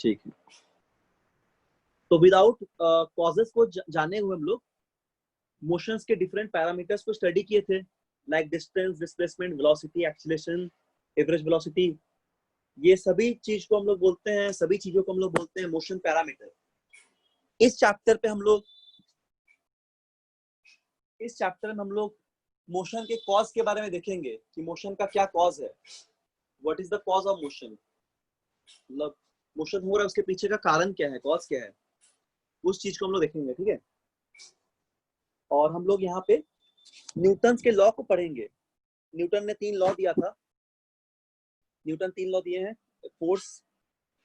ठीक है, तो विदाउट कॉजेस को जाने हुए हम लोग मोशंस के डिफरेंट पैरामीटर्स को स्टडी किए थे, like distance, displacement, velocity, acceleration, average velocity. ये सभी चीज को हम लोग बोलते हैं, सभी चीजों को हम लोग बोलते हैं मोशन पैरामीटर। इस चैप्टर में हम लोग मोशन के कॉज के बारे में देखेंगे कि मोशन का क्या कॉज है, what is the cause of motion, मतलब मोशन हो रहा है उसके पीछे का कारण क्या है, कॉज क्या है, उस चीज को हम लोग देखेंगे। ठीक है, और हम लोग यहाँ पे न्यूटन के लॉ को पढ़ेंगे। न्यूटन ने 3 लॉ दिया था, न्यूटन 3 लॉ दिए हैं फोर्स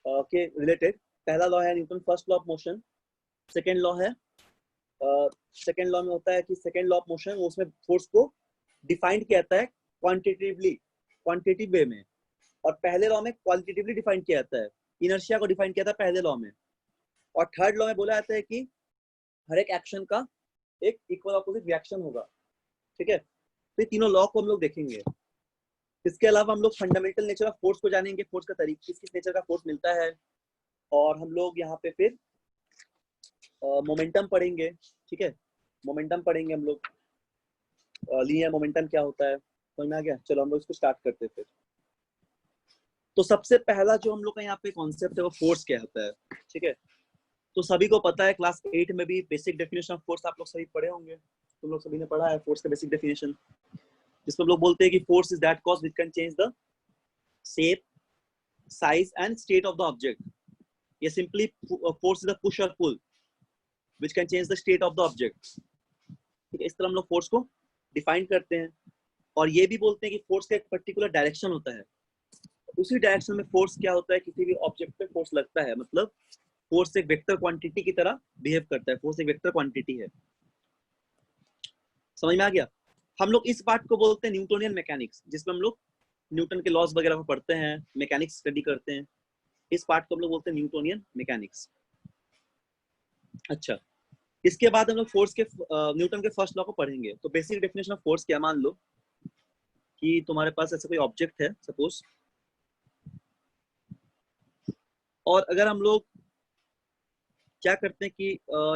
के रिलेटेड। पहला लॉ है Newton first law of motion. Second law है, सेकेंड लॉ में होता है कि सेकेंड लॉ ऑफ मोशन, उसमें फोर्स को डिफाइन किया जाता है क्वांटिटेटिव वे में, और पहले लॉ में क्वालिटेटिवली डिफाइन किया जाता है, इनर्शिया को डिफाइन किया था पहले लॉ में। और थर्ड लॉ में बोला जाता है कि हर एक एक्शन का एक इक्वल ऑपोजिट रिएक्शन होगा। ठीक है, तो ये तीनों लॉ को हम लोग देखेंगे। इसके अलावा हम लोग फंडामेंटल नेचर ऑफ फोर्स को जानेंगे, फोर्स का तरीका, किस किस नेचर का फोर्स मिलता है, और हम लोग यहाँ पे फिर मोमेंटम पढ़ेंगे। ठीक है, मोमेंटम पढ़ेंगे हम लोग, लीनियर मोमेंटम क्या होता है, समझ में आ गया। चलो हम लोग इसको स्टार्ट करते हैं फिर। तो सबसे पहला जो हम लोग का यहाँ पे कॉन्सेप्ट है वो फोर्स क्या होता है। ठीक है, तो सभी को पता है, क्लास 8 में भी बेसिक डेफिनेशन ऑफ फोर्स आप लोग सभी पढ़े होंगे, तुम लोग सभी ने पढ़ा है फोर्स का बेसिक डेफिनेशन, जिसमें हम लोग बोलते हैं कि force is that cause which can change the shape, size and state of the object. ये simply force is the push और pull which can change the state of the object. ठीक है, इस तरह हम लोग फोर्स को डिफाइन करते हैं। और ये भी बोलते हैं कि फोर्स का एक पर्टिकुलर डायरेक्शन होता है, उसी डायरेक्शन में फोर्स क्या होता है, किसी भी ऑब्जेक्ट पे फोर्स लगता है, मतलब फोर्स एक वेक्टर क्वांटिटी की तरह बिहेव करता है, फोर्स एक वेक्टर क्वांटिटी है। समझ में आ गया। हम लोग इस पार्ट को बोलते हैं न्यूटोनियन मैकेनिक्स, जिसमें हम लोग न्यूटन के लॉज वगैरह को पढ़ते हैं, मैकेनिक्स स्टडी करते हैं। इस पार्ट को हम लोग बोलते हैं न्यूटोनियन मैकेनिक्स। अच्छा, इसके बाद हम लोग फोर्स के न्यूटन के फर्स्ट लॉ को पढ़ेंगे। तो बेसिक डेफिनेशन ऑफ फोर्स क्या, मान लो कि तुम्हारे पास ऐसा कोई ऑब्जेक्ट है सपोज, और अगर हम लोग क्या करते हैं कि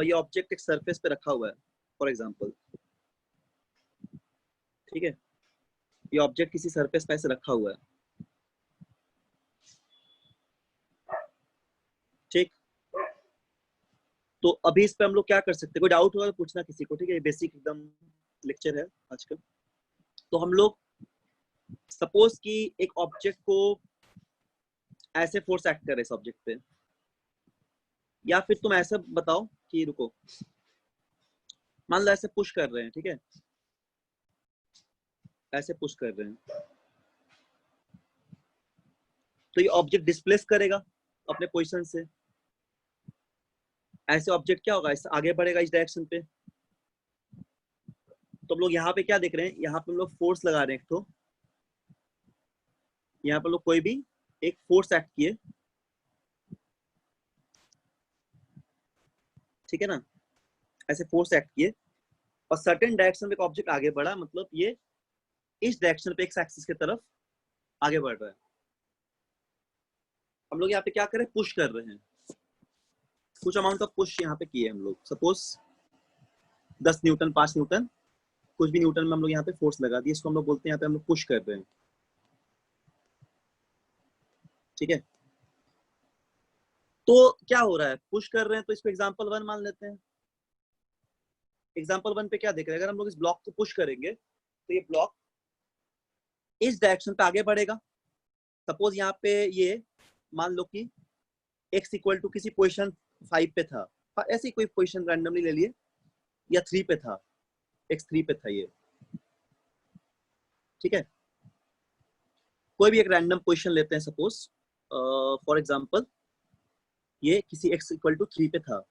ये ऑब्जेक्ट एक सरफेस पे रखा हुआ है फॉर एग्जांपल। ठीक है, ये ऑब्जेक्ट किसी सरफेस पे ऐसे रखा हुआ है। ठीक, तो अभी इस पे हम लोग क्या कर सकते हैं, कोई डाउट होगा तो पूछना किसी को। ठीक है, ये बेसिक एकदम लेक्चर है आजकल। तो हम लोग सपोज कि एक ऑब्जेक्ट को ऐसे फोर्स एक्ट कर रहे इस ऑब्जेक्ट पे, या फिर तुम ऐसे बताओ कि रुको, मान लो ऐसे पुश कर रहे हैं। ठीक है, ऐसे पुश कर रहे हैं, तो ये ऑब्जेक्ट डिस्प्लेस करेगा अपने पोजीशन से। ऐसे ऑब्जेक्ट क्या होगा, इससे आगे बढ़ेगा इस डायरेक्शन पे। तो हम लोग यहाँ पे क्या देख रहे हैं, यहाँ पे हम लोग फोर्स लगा रहे हैं एक तो, यहाँ पे लोग कोई भी एक फोर्स एक्ट किए। ठीक है ना, ऐसे फोर्स एक्ट किए और सर्टेन डायरेक्शन में एक ऑब्जेक्ट आगे बढ़ा, मतलब ये इस डायरेक्शन पे एक्स एक्सिस की तरफ आगे बढ़ रहा है। हम लोग यहाँ पे क्या कर रहे हैं, पुश कर रहे हैं, कुछ अमाउंट ऑफ पुश यहाँ पे किए हम लोग। सपोज 10 न्यूटन, 5 न्यूटन, कुछ भी न्यूटन में हम लोग यहाँ पे फोर्स लगा दिए, इसको हम लोग बोलते हैं यहाँ पे हम लोग पुश कर रहे हैं। ठीक है, तो क्या हो रहा है, पुश कर रहे हैं, तो इसको एग्जांपल 1 मान लेते हैं। एग्जांपल 1 पे क्या देख रहे हैं, अगर हम लोग इस ब्लॉक को पुश करेंगे तो ये ब्लॉक इस डायरेक्शन पे आगे बढ़ेगा। सपोज यहाँ पे ये मान लो कि x इक्वल टू किसी पोजीशन 5 पे था, ऐसी कोई पोजीशन रैंडमली ले लिए, या 3 पे था, x 3 पे था ये। ठीक है, कोई भी एक रैंडम पोजीशन लेते हैं, सपोज फॉर एग्जांपल ये किसी x इक्वल टू 3 पे था।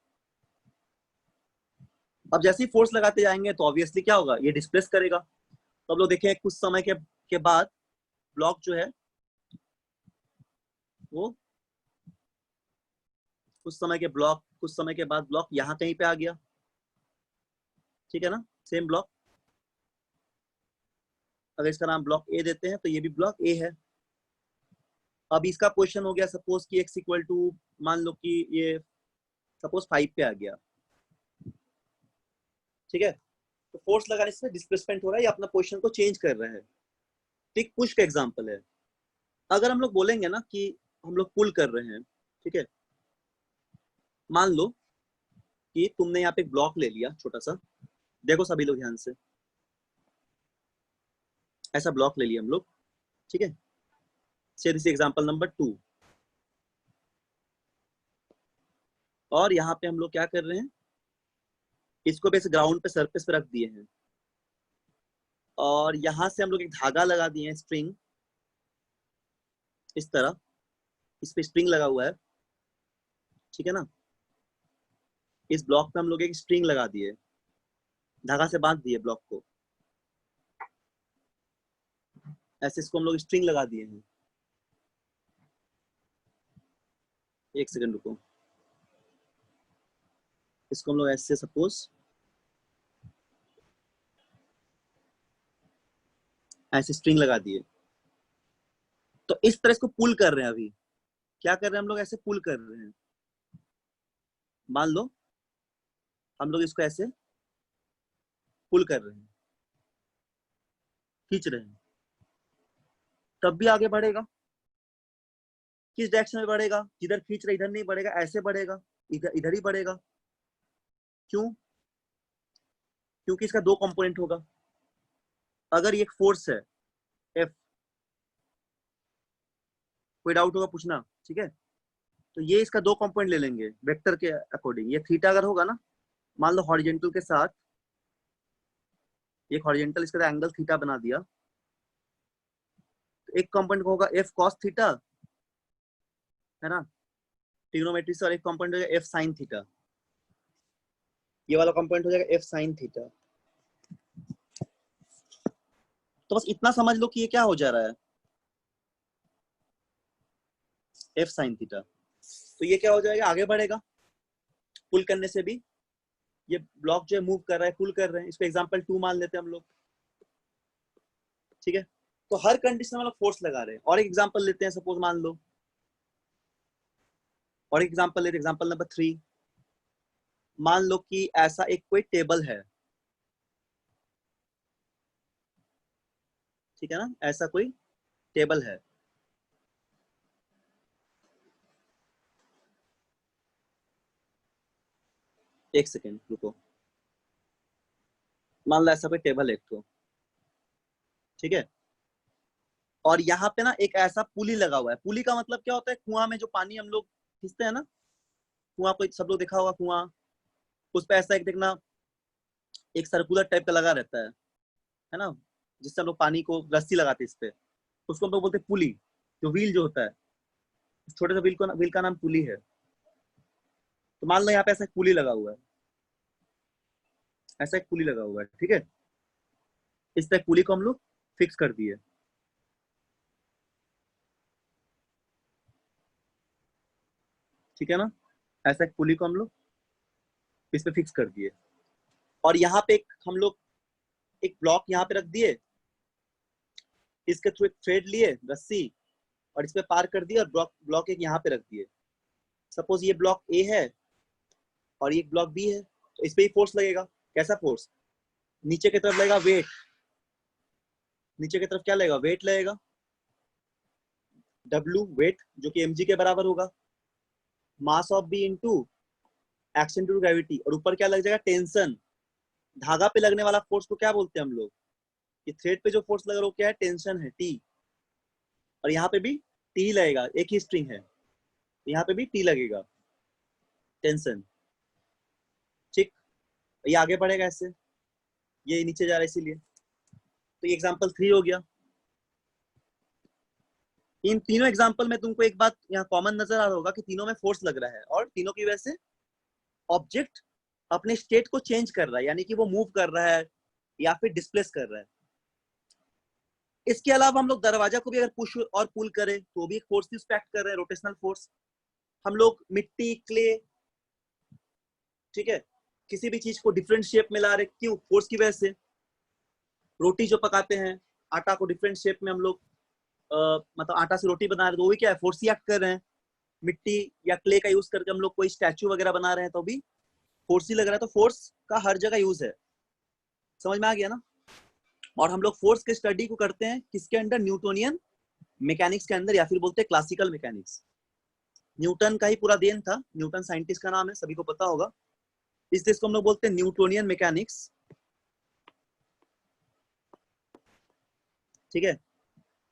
अब जैसे ही फोर्स लगाते जाएंगे तो ऑब्वियसली क्या होगा, ये डिस्प्लेस करेगा। तो अब लोग देखें कुछ समय के बाद ब्लॉक जो है वो कुछ समय के बाद ब्लॉक यहाँ कहीं पे आ गया। ठीक है ना, सेम ब्लॉक, अगर इसका नाम ब्लॉक ए देते हैं तो ये भी ब्लॉक ए है। अब इसका क्वेश्चन हो गया सपोज कि x इक्वल टू, मान लो कि ये सपोज 5 पे आ गया, ठीक है। तो फोर्स लगाने से डिस्प्लेसमेंट हो रहा है, ये अपना पोजीशन को चेंज कर रहा है। ठीक, पुश का एग्जांपल है। अगर हम लोग बोलेंगे ना कि हम लोग पुल कर रहे हैं, ठीक है, मान लो कि तुमने यहाँ पे एक ब्लॉक ले लिया छोटा सा, देखो सभी लोग ध्यान से, ऐसा ब्लॉक ले लिया हम लोग, ठीक है। से दिस एग्जांपल नंबर 2, और यहाँ पे हम लोग क्या कर रहे हैं, इसको भी ऐसे ग्राउंड पे सरफेस पे रख दिए हैं, और यहाँ से हम लोग एक धागा लगा दिए हैं, स्ट्रिंग, इस तरह इस पे स्ट्रिंग लगा हुआ है, ठीक है ना। इस ब्लॉक पे हम लोग एक स्ट्रिंग लगा दिए, धागा से बांध दिए ब्लॉक को, ऐसे इसको हम लोग स्ट्रिंग लगा दिए हैं। एक सेकंड रुको, इसको हम लोग ऐसे सपोज ऐसे स्ट्रिंग लगा दिए, तो इस तरह इसको पुल कर रहे हैं। अभी क्या कर रहे हैं हम लोग, ऐसे पुल कर रहे हैं। मान लो हम लोग इसको ऐसे पुल कर रहे हैं, खींच रहे हैं, तब भी आगे बढ़ेगा। किस डायरेक्शन में बढ़ेगा, जिधर खींच रहे इधर नहीं बढ़ेगा, ऐसे बढ़ेगा, इधर इधर ही बढ़ेगा। क्यों? क्योंकि इसका दो कंपोनेंट होगा। अगर ये एक फोर्स है एफ, कोई डाउट होगा पूछना, ठीक है। तो ये इसका दो कंपोनेंट ले लेंगे वेक्टर के अकॉर्डिंग। ये थीटा अगर होगा ना, मान लो हॉरिजॉन्टल के साथ, एक हॉरिजॉन्टल इसका एंगल थीटा बना दिया, तो एक कंपोनेंट होगा एफ कॉस थीटा, है ना, ट्रिग्नोमेट्री से, और एक कंपोनेंट हो जाएगा एफ साइन थीटा। ये वाला कंपोनेंट हो जाएगा एफ साइन थीटा। तो बस इतना समझ लो कि ये क्या हो जा रहा है, एफ साइन थीटा। तो ये क्या हो जाएगा, आगे बढ़ेगा पुल करने से भी। ये ब्लॉक जो है मूव कर रहा है, पुल कर रहे हैं। इसको एग्जांपल 2 मान लेते हैं हम लोग, ठीक है। तो हर कंडीशन में हम लोग फोर्स लगा रहे हैं। और एक एग्जांपल लेते हैं, सपोज मान लो, और एक एग्जांपल लेते हैं, एग्जांपल नंबर 3। मान लो कि ऐसा एक कोई टेबल है, ठीक है ना, ऐसा कोई टेबल है। एक सेकेंड रुको, मान लो ऐसा कोई टेबल है एक तो, ठीक है। और यहाँ पे ना एक ऐसा पुली लगा हुआ है। पुली का मतलब क्या होता है, कुआं में जो पानी हम लोग खींचते हैं ना, कुआं को सब लोग देखा होगा, कुआं, उस पे ऐसा एक देखना, एक सर्कुलर टाइप का लगा रहता है ना, जिससे हम लोग पानी को रस्सी लगाते हैं इस पे, उसको हम लोग बोलते हैं पुली। जो व्हील जो होता है, छोटे से व्हील का नाम पुली है। तो मान लो यहाँ पे ऐसा एक पुली लगा हुआ है, ऐसा एक पुली लगा हुआ है, ठीक है। इस तरह पुली को हम लोग फिक्स कर दिए, ठीक है ना। ऐसा एक पुली को हम लोग इस पे फिक्स कर दिए, और यहाँ पे एक हम लोग एक ब्लॉक यहाँ पे रख दिए, इसके थ्रू एक थ्रेड लिए, रस्सी, और इस पे पार कर दिया, और ब्लॉक एक यहाँ पे रख दिए। सपोज ये ब्लॉक ए है और ये ब्लॉक बी है, तो इस पे ही फोर्स लगेगा। कैसा फोर्स, नीचे की तरफ लगेगा वेट, नीचे की तरफ क्या लगेगा, वेट लगेगा, W वेट, जो कि mg के बराबर होगा, mass of B into action to gravity, और ऊपर क्या लग जाएगा, टेंशन। धागा पे लगने वाला फोर्स को क्या बोलते हैं हम लोग, ये थ्रेड पे जो फोर्स लग रहा है वो क्या है, टेंशन है, टी। और यहाँ पे भी टी लगेगा, एक ही स्ट्रिंग है, यहाँ पे भी टी लगेगा, टेंशन, ठीक। ये आगे बढ़ेगा ऐसे, ये नीचे जा रहा है इसीलिए। तो ये एग्जांपल 3 हो गया। इन तीनों एग्जांपल में तुमको एक बात यहाँ कॉमन नजर आ रहा होगा कि तीनों में फोर्स लग रहा है, और तीनों की वजह से ऑब्जेक्ट अपने स्टेट को चेंज कर रहा है, यानी कि वो मूव कर रहा है या फिर डिस्प्लेस कर रहा है। इसके अलावा हम लोग दरवाजा को भी अगर पुश और पुल करें तो भी एक फोर्स एक्ट कर रहे हैं, रोटेशनल फोर्स। हम लोग मिट्टी, क्ले, ठीक है, किसी भी चीज को डिफरेंट शेप में ला रहे, क्यों, फोर्स की वजह से। रोटी जो पकाते हैं, आटा को डिफरेंट शेप में हम लोग मतलब आटा से रोटी बना रहे हैं तो वो भी क्या है, फोर्स ही एक्ट कर रहे हैं। मिट्टी या क्ले का यूज करके हम लोग कोई स्टैचू वगैरह बना रहे हैं तो भी फोर्स ही लग रहा है। तो फोर्स का हर जगह यूज है, समझ में आ गया ना। और हम लोग फोर्स के स्टडी को करते हैं किसके अंडर, न्यूटोनियन मैकेनिक्स के अंदर, या फिर बोलते हैं क्लासिकल मैकेनिक्स। न्यूटन का ही पूरा देन था, न्यूटन साइंटिस्ट का नाम है, सभी को पता होगा। इस देश को हम लोग बोलते हैं न्यूटोनियन मैकेनिक्स, ठीक है,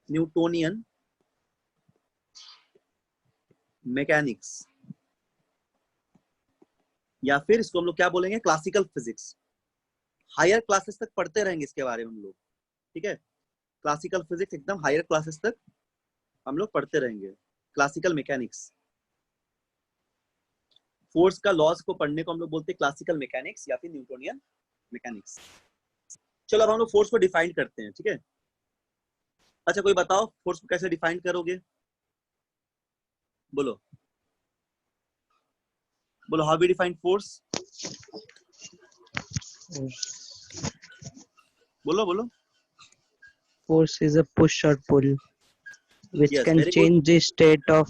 न्यूटोनियन मैकेनिक्स, या फिर इसको हम लोग क्या बोलेंगे, क्लासिकल फिजिक्स। हायर क्लासेस तक पढ़ते रहेंगे इसके बारे में हम लोग, ठीक है। क्लासिकल फिजिक्स एकदम हायर क्लासेस तक हम लोग पढ़ते रहेंगे। क्लासिकल मैकेनिक्स, फोर्स का लॉज को पढ़ने को हम लोग बोलते हैं क्लासिकल मैकेनिक्स या फिर न्यूटोनियन मैकेनिक्स। चलो अब हम लोग फोर्स को डिफाइन करते हैं, ठीक है। अच्छा कोई बताओ फोर्स को कैसे डिफाइन करोगे, बोलो बोलो, हाउ वी डिफाइन फोर्स, बोलो बोलो। Force is a push or pull which Yes, can very good, change the state of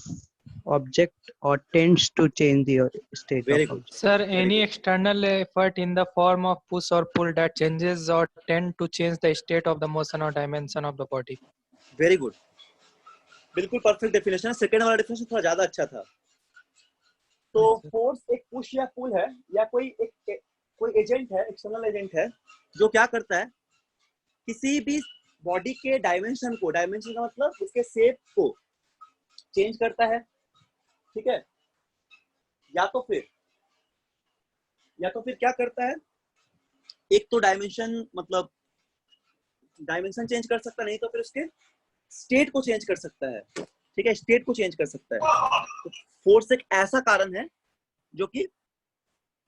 object or tends to change the state very of good, object. Sir, very any good. external effort in the form of push or pull that changes or tend to change the state of the motion or dimension of the body. Very good, बिल्कुल perfect definition है। Second वाला definition थोड़ा ज्यादा अच्छा था। तो force एक push या पुल है, या कोई एजेंट है, एक्सटर्नल एजेंट है, जो क्या करता है, किसी भी बॉडी के डायमेंशन को, डायमेंशन का मतलब उसके शेप को चेंज करता है, ठीक है। या तो फिर क्या करता है, एक तो डायमेंशन मतलब डायमेंशन चेंज कर सकता है, नहीं तो फिर उसके स्टेट को चेंज कर सकता है, ठीक है, स्टेट को चेंज कर सकता है। तो फोर्स एक ऐसा कारण है जो कि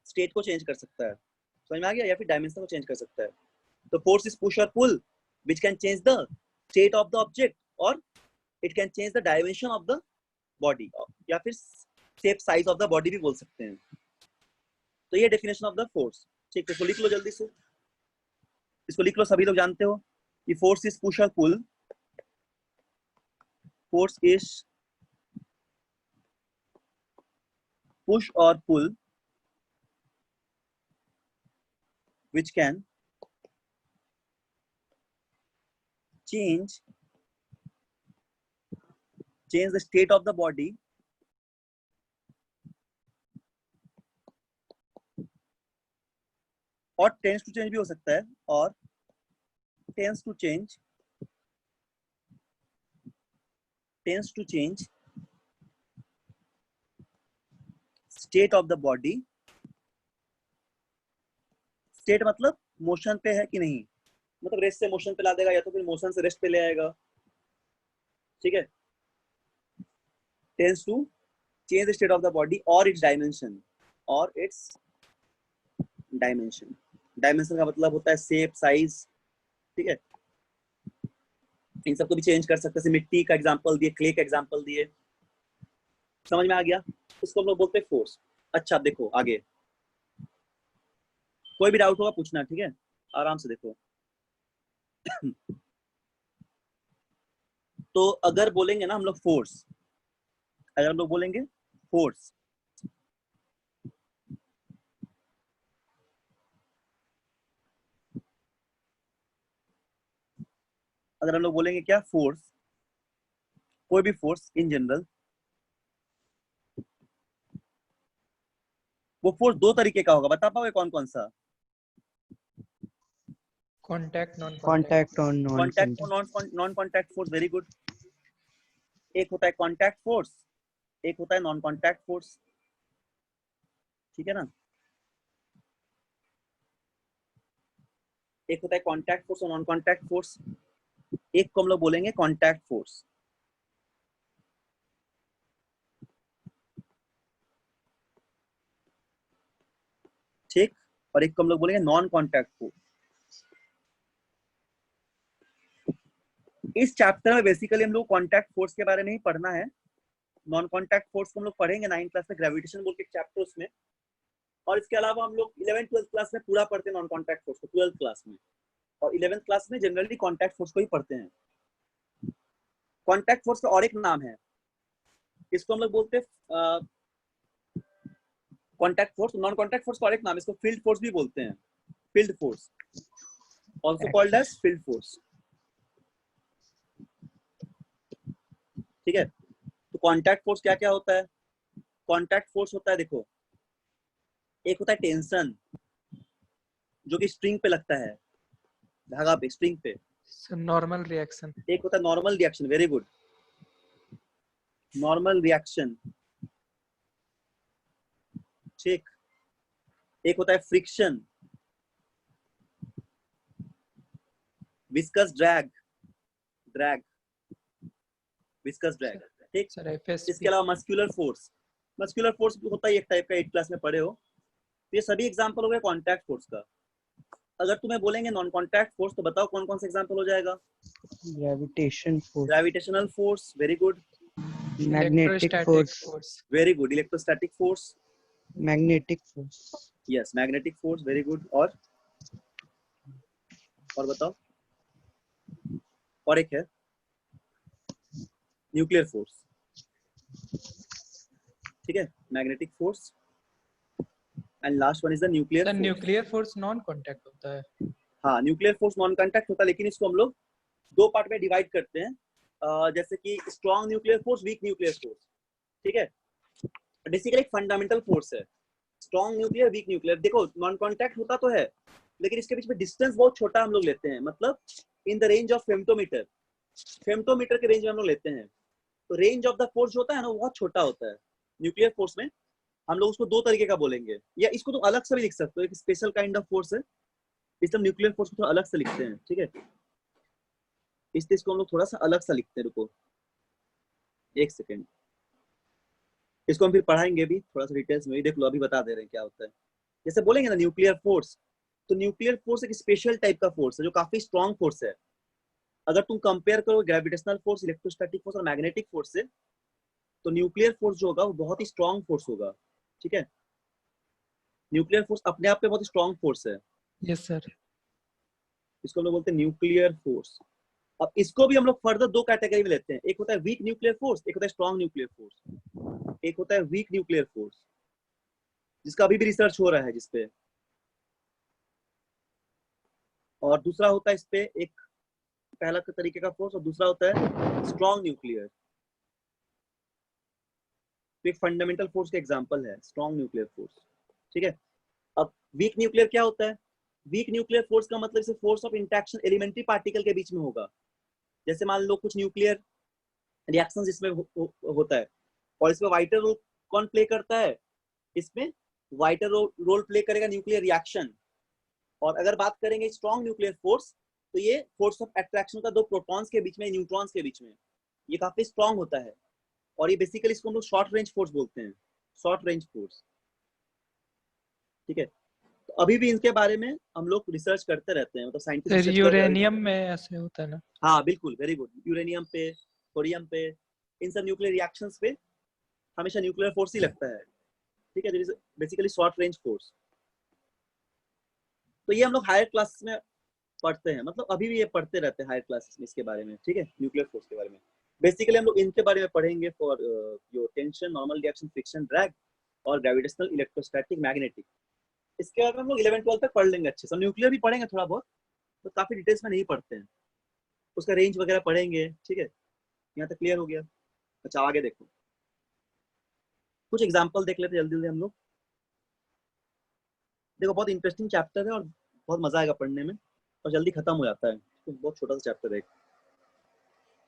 स्टेट को चेंज कर सकता है, समझ में आ गया, या फिर डायमेंशन को चेंज कर सकता है। तो फोर्स इज पुश और pull which can change the state of the object or it can change the dimension of the body, या फिर shape size of the body भी बोल सकते हैं। तो ये डेफिनेशन ऑफ द फोर्स, ठीक है। तो लिख लो जल्दी से, इसको लिख लो, सभी लोग जानते हो कि फोर्स इज पुश और पुल, फोर्स इज पुश और pull which can change the state of the body और टेंस टू चेंज भी हो सकता है, और tense to change state of the body. State मतलब मोशन पे है कि नहीं, मतलब रेस्ट से मोशन पे ला देगा, या तो फिर मोशन से रेस्ट पे ले आएगा, ठीक है। Tense to change the state of the body और इट्स डायमेंशन, डायमेंशन का मतलब होता है शेप साइज, ठीक है। इन सबको भी चेंज कर सकते हैं, मिट्टी का एग्जांपल दिए, क्ले का एग्जांपल दिए, समझ में आ गया। इसको हम लोग बोलते हैं फोर्स। अच्छा देखो आगे, कोई भी डाउट होगा पूछना, ठीक है, आराम से देखो। तो अगर बोलेंगे ना हम लोग फोर्स, अगर हम लोग बोलेंगे फोर्स, अगर हम लोग बोलेंगे क्या, फोर्स, कोई भी फोर्स इन जनरल, वो फोर्स दो तरीके का होगा, बता पाओगे कौन कौन सा? Contact, Contact or contact non-contact. और non contact force, very good. एक होता है कॉन्टैक्ट फोर्स, एक होता है नॉन कॉन्टैक्ट फोर्स, ठीक है ना। एक होता है कॉन्टैक्ट फोर्स और नॉन कॉन्टैक्ट फोर्स। एक को हम लोग बोलेंगे कॉन्टैक्ट फोर्स, ठीक, और एक को हम लोग बोलेंगे नॉन कॉन्टैक्ट फोर्स। इस चैप्टर में बेसिकली हम लोग कॉन्टैक्ट फोर्स के बारे में ही पढ़ना है। नॉन कॉन्टैक्ट फोर्स को हम लोग पढ़ेंगे 9th क्लास में, ग्रेविटेशन बोल के चैप्टर उसमें। और इसके अलावा हम लोग 11th 12th क्लास में पूरा पढ़ते हैं नॉन कॉन्टैक्ट फोर्स को, 12th क्लास में, और 11th क्लास में जनरली कॉन्टैक्ट फोर्स को ही पढ़ते हैं। कॉन्टैक्ट फोर्स का और एक नाम है, इसको हम लोग बोलते हैं contact force. Non contact force का और एक नाम है, इसको फील्ड फोर्स भी बोलते हैं, field force, also called as field force. ठीक है, तो कॉन्टैक्ट फोर्स क्या क्या होता है? कॉन्टैक्ट फोर्स होता है, देखो, एक होता है टेंशन जो कि स्ट्रिंग पे लगता है, धागा पे, स्ट्रिंग पे। So normal reaction. एक होता है normal reaction, very good, normal reaction. ठीक, एक होता है friction, viscous drag, drag, viscous drag. ठीक, Sir, FSP. इसके अलावा मस्कुलर फोर्स, मस्कुलर फोर्स होता है एक टाइप का, 8th क्लास में पढ़े हो। तो ये सभी एग्जांपल हो गए कॉन्टैक्ट फोर्स का। अगर तुम्हें बोलेंगे नॉन कॉन्टैक्ट फोर्स तो बताओ कौन कौन से एग्जांपल हो जाएगा? Gravitation force, gravitational force, very good, magnetic Electrostatic force, very good, electrostatic force, magnetic force, yes, magnetic force, very good, और बताओ, और एक है न्यूक्लियर फोर्स। ठीक है, magnetic force and last one is the nuclear Sir, force. nuclear force non-contact होता है. हाँ, न्यूक्लियर फोर्स नॉन कांटेक्ट होता है, लेकिन इसको हम लोग दो पार्ट में डिवाइड करते हैं, जैसे कि strong nuclear force, weak nuclear force. ठीक है, बेसिकली एक फंडामेंटल फोर्स है स्ट्रॉन्ग न्यूक्लियर, वीक न्यूक्लियर। देखो, नॉन कांटेक्ट होता तो है, लेकिन इसके बीच में डिस्टेंस बहुत छोटा हम लोग लेते हैं, मतलब इन द रेंज ऑफ फेम्टोमीटर, फेम्टोमीटर के रेंज में हम लोग लेते हैं। तो रेंज ऑफ द फोर्स होता है ना, वो बहुत छोटा होता है। न्यूक्लियर फोर्स में हम लोग उसको दो तरीके का बोलेंगे, या इसको तो अलग से भी लिख सकते हो, एक स्पेशल काइंड ऑफ फोर्स है, इसलिए हम न्यूक्लियर फोर्स को थोड़ा अलग से लिखते हैं। ठीक है, इसलिए इसको हम लोग थोड़ा सा अलग सा लिखते हैं। रुको एक सेकेंड, इसको हम फिर पढ़ाएंगे भी थोड़ा सा डिटेल्स में, देख लो, अभी बता दे रहे हैं क्या होता है। जैसे बोलेंगे ना न्यूक्लियर फोर्स, तो न्यूक्लियर फोर्स एक स्पेशल टाइप का फोर्स है जो काफी स्ट्रॉन्ग फोर्स है। अगर तुम कंपेयर करो ग्रेविटेशनल फोर्स, इलेक्ट्रोस्टैटिक फोर्स और मैग्नेटिक फोर्स से, तो न्यूक्लियर फोर्स जो होगा वो बहुत ही स्ट्रॉन्ग फोर्स होगा। ठीक है, न्यूक्लियर फोर्स अपने आप में बहुत ही स्ट्रॉन्ग फोर्स है, Yes, sir. इसको हम लोग बोलते हैं न्यूक्लियर फोर्स। अब इसको भी हम लोग फर्दर दो कैटेगरी में लेते हैं, एक होता है वीक न्यूक्लियर फोर्स, एक होता है स्ट्रॉन्ग न्यूक्लियर फोर्स। एक होता है वीक न्यूक्लियर फोर्स, जिसका अभी भी रिसर्च हो रहा है जिसपे, और दूसरा होता है इस पे एक पहला तरीके का फोर्स, और दूसरा होता है स्ट्रॉन्ग न्यूक्लियर। तो एक फंडामेंटल फोर्स का एग्जांपल है स्ट्रॉन्ग न्यूक्लियर फोर्स। ठीक है, अब वीक न्यूक्लियर क्या होता है? वीक न्यूक्लियर फोर्स का मतलब इसे force of interaction elementary particle के बीच में होगा। जैसे मान लो कुछ न्यूक्लियर रिएक्शन इसमें होता है, और इसमें वाइटर रोल कौन प्ले करता है? इसमें वाइटर रोल प्ले करेगा न्यूक्लियर रिएक्शन। और अगर बात करेंगे स्ट्रॉन्ग न्यूक्लियर फोर्स, तो ये फोर्स ऑफ अट्रैक्शन होता है दो प्रोटॉन्स के बीच में, न्यूट्रॉन्स के बीच में, ये काफी स्ट्रॉन्ग होता है। और ये बेसिकली इसको हम लोग शॉर्ट रेंज फोर्स बोलते हैं, शॉर्ट रेंज फोर्स। ठीक है, तो अभी भी इनके बारे में हम लोग रिसर्च करते रहते हैं, मतलब साइंटिस्ट Sir, रिसर्च कर रहे हैं। यूरेनियम में ऐसे होता है ना? हाँ बिल्कुल, वेरी गुड, यूरेनियम पे, थोरियम पे, इन सब न्यूक्लियर रिएक्शंस पे हमेशा न्यूक्लियर फोर्स ही लगता है। ठीक है, बेसिकली शॉर्ट रेंज फोर्स। तो ये हम लोग हायर क्लास में पढ़ते हैं, मतलब अभी भी ये पढ़ते रहते हैं हायर क्लासेस में इसके बारे में। ठीक है, न्यूक्लियर फोर्स के बारे में बेसिकली हम लोग इनके बारे में पढ़ेंगे, for your tension, normal reaction, friction, drag, और ग्रेविटेशनल, इलेक्ट्रोस्टैटिक, मैग्नेटिक। इसके बारे में हम लोग 11th-12th तक पढ़ लेंगे अच्छे से। न्यूक्लियर भी पढ़ेंगे थोड़ा बहुत, तो काफी डिटेल्स में नहीं पढ़ते हैं, उसका रेंज वगैरह पढ़ेंगे। ठीक है, यहाँ तक क्लियर हो गया? अच्छा, आगे देखो, कुछ एग्जाम्पल देख लेते जल्दी जल्दी हम लोग। देखो, बहुत इंटरेस्टिंग चैप्टर है और बहुत मजा आएगा पढ़ने में, और जल्दी खत्म हो जाता है, तो बहुत छोटा सा चैप्टर है,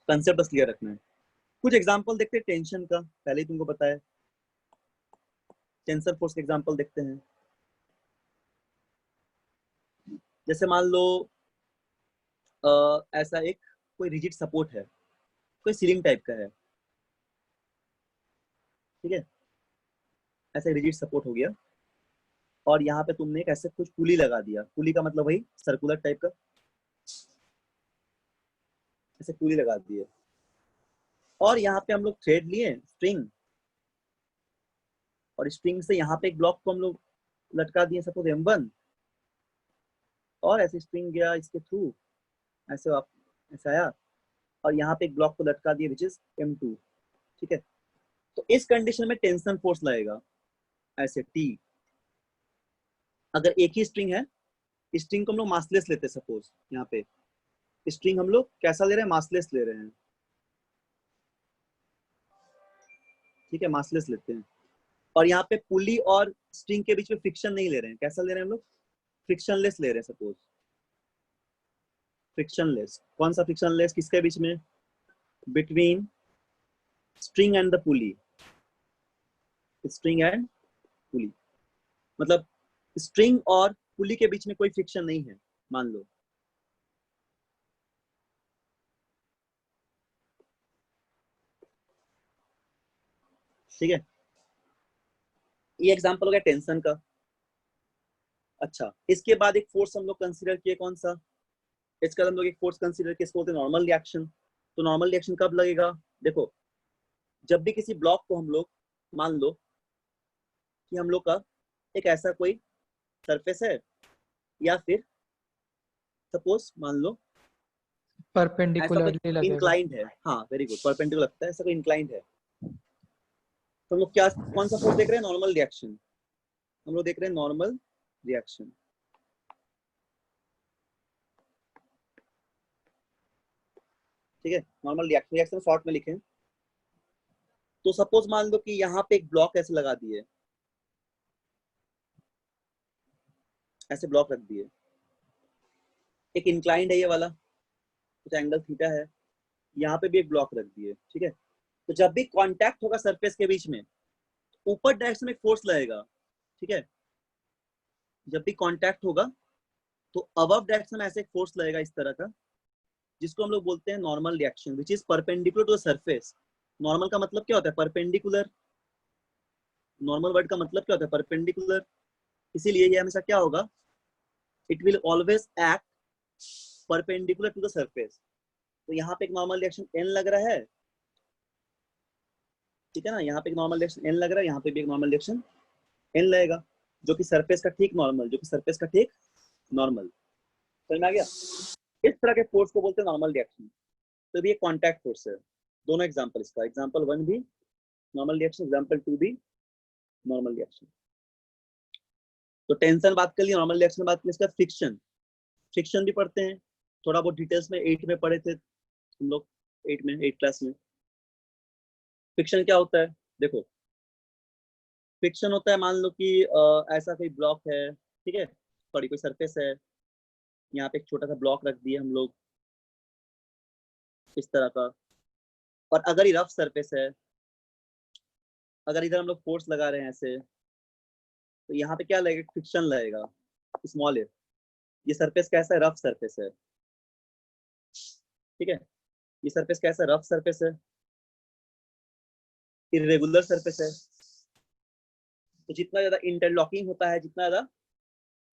कंसेप्ट बस क्लियर रखना है। कुछ एग्जांपल देखते हैं टेंशन का, पहले ही तुमको बताया, टेंसर फोर्स का एग्जांपल देखते हैं। जैसे मान लो ऐसा एक कोई रिजिड सपोर्ट है, कोई सीलिंग टाइप का है। ठीक है, ऐसा रिजिड सपोर्ट हो गया, और यहाँ पे तुमने एक ऐसे कुछ पुली लगा दिया, पुली का मतलब वही सर्कुलर टाइप का, ऐसे पुली लगा दिए, और यहाँ पे हम लोग थ्रेड लिए, स्ट्रिंग, और स्ट्रिंग से यहाँ पे एक ब्लॉक को हम लोग लटका दिए, सपोज M1, और ऐसे स्ट्रिंग गया इसके थ्रू, ऐसे आप ऐसा आया, और यहाँ पे एक ब्लॉक को लटका दिया विच इज M2, ठीक है। तो इस कंडीशन में टेंशन फोर्स लगेगा ऐसे T। अगर एक ही स्ट्रिंग है, स्ट्रिंग को हम लोग मासलेस लेते हैं, सपोज यहाँ पे स्ट्रिंग हम लोग कैसा ले रहे हैं, मासलेस ले रहे हैं, ठीक है, मासलेस लेते हैं। और यहाँ पे पुली और स्ट्रिंग के बीच में फ्रिक्शन नहीं ले रहे हैं, कैसा ले रहे हैं हम लोग, फ्रिक्शनलेस ले रहे हैं सपोज, फ्रिक्शनलेस। कौन सा फ्रिक्शनलेस, किसके बीच में, between string and the pulley, string and पुली, मतलब स्ट्रिंग और पुली के बीच में कोई फ्रिक्शन नहीं है, मान लो। ठीक है, ये एग्जांपल हो गया टेंशन का। अच्छा, इसके बाद एक फोर्स हम लोग कंसीडर किए, कौन सा, इसका हम लोग एक फोर्स कंसीडर किए, इसको बोलते हैं नॉर्मल रिएक्शन। तो नॉर्मल रिएक्शन कब लगेगा, देखो जब भी किसी ब्लॉक को हम लोग, मान लो कि हम लोग का एक ऐसा कोई सरफेस है, या फिर सपोज मान लो ऐसा परपेंडिकुलरली कोई लगेगा। इंक्लाइंड है, हाँ वेरी गुड, परपेंडिकुलर लगता है, ऐसा कोई इंक्लाइंड है, तो हम लोग क्या, कौन सा फोर्स देख रहे हैं, नॉर्मल रिएक्शन, हम लोग देख रहे हैं नॉर्मल रिएक्शन। ठीक है, नॉर्मल रिएक्शन, रिएक्शन शॉर्ट में लिखें। तो सपोज मान लो कि यहाँ पे एक ब्लॉक ऐसे लगा दिए, ऐसे ब्लॉक रख दिए, एक इंक्लाइंड है ये वाला, कुछ एंगल थीटा है, यहाँ पे भी एक ब्लॉक रख दिए, ठीक है। तो जब भी कांटेक्ट होगा सरफेस के बीच में, ऊपर डायरेक्शन में फोर्स लगेगा, ठीक है। जब भी कांटेक्ट होगा तो अबव डायरेक्शन में ऐसे एक फोर्स लगेगा इस तरह का, जिसको हम लोग बोलते हैं normal reaction, which is perpendicular to the surface. Normal का मतलब क्या होता है, परपेंडिकुलर, नॉर्मल वर्ड का मतलब क्या होता है, परपेंडिकुलर। इसीलिए ये हमेशा क्या होगा, it will always act perpendicular to the surface. तो यहाँ पे एक नॉर्मल रिएक्शन n लग रहा है, ठीक है ना, यहाँ पे एक नॉर्मल रिएक्शन n लग रहा है, यहाँ पे भी एक नॉर्मल रिएक्शन n लगेगा, जो कि सरफेस का ठीक नॉर्मल, जो कि सरफेस का ठीक नॉर्मल। समझ में आ गया, इस तरह के फोर्स को बोलते हैं नॉर्मल रिएक्शन। तो भी एक कॉन्टैक्ट फोर्स है, दोनों एग्जांपल इसका, एग्जांपल 1 भी नॉर्मल रिएक्शन, एग्जांपल 2 भी नॉर्मल रिएक्शन। तो टेंशन बात कर लिया, नॉर्मल रिएक्शन बात कर लिया, इसका फ्रिक्शन, फ्रिक्शन भी पढ़ते हैं, थोड़ा बहुत डिटेल्स में 8 में पढ़े थे हम लोग, 8 में, 8 क्लास में। फ्रिक्शन क्या होता है, देखो फ्रिक्शन होता है, मान लो कि ऐसा कोई ब्लॉक है, ठीक है, सॉरी कोई सरफेस है, यहाँ पे एक छोटा सा ब्लॉक रख दिए हम लोग इस तरह का, और अगर ये रफ सरफेस है, अगर इधर हम लोग फोर्स लगा रहे हैं ऐसे, तो यहाँ पे क्या लगेगा, फ्रिक्शन लगेगा, स्मॉल है। ये सरफेस कैसा है, रफ सरफेस है, ठीक है, ये सरफेस कैसा, रफ सरफेस है, इरेगुलर सरफेस है। तो जितना ज्यादा इंटरलॉकिंग होता है, जितना ज्यादा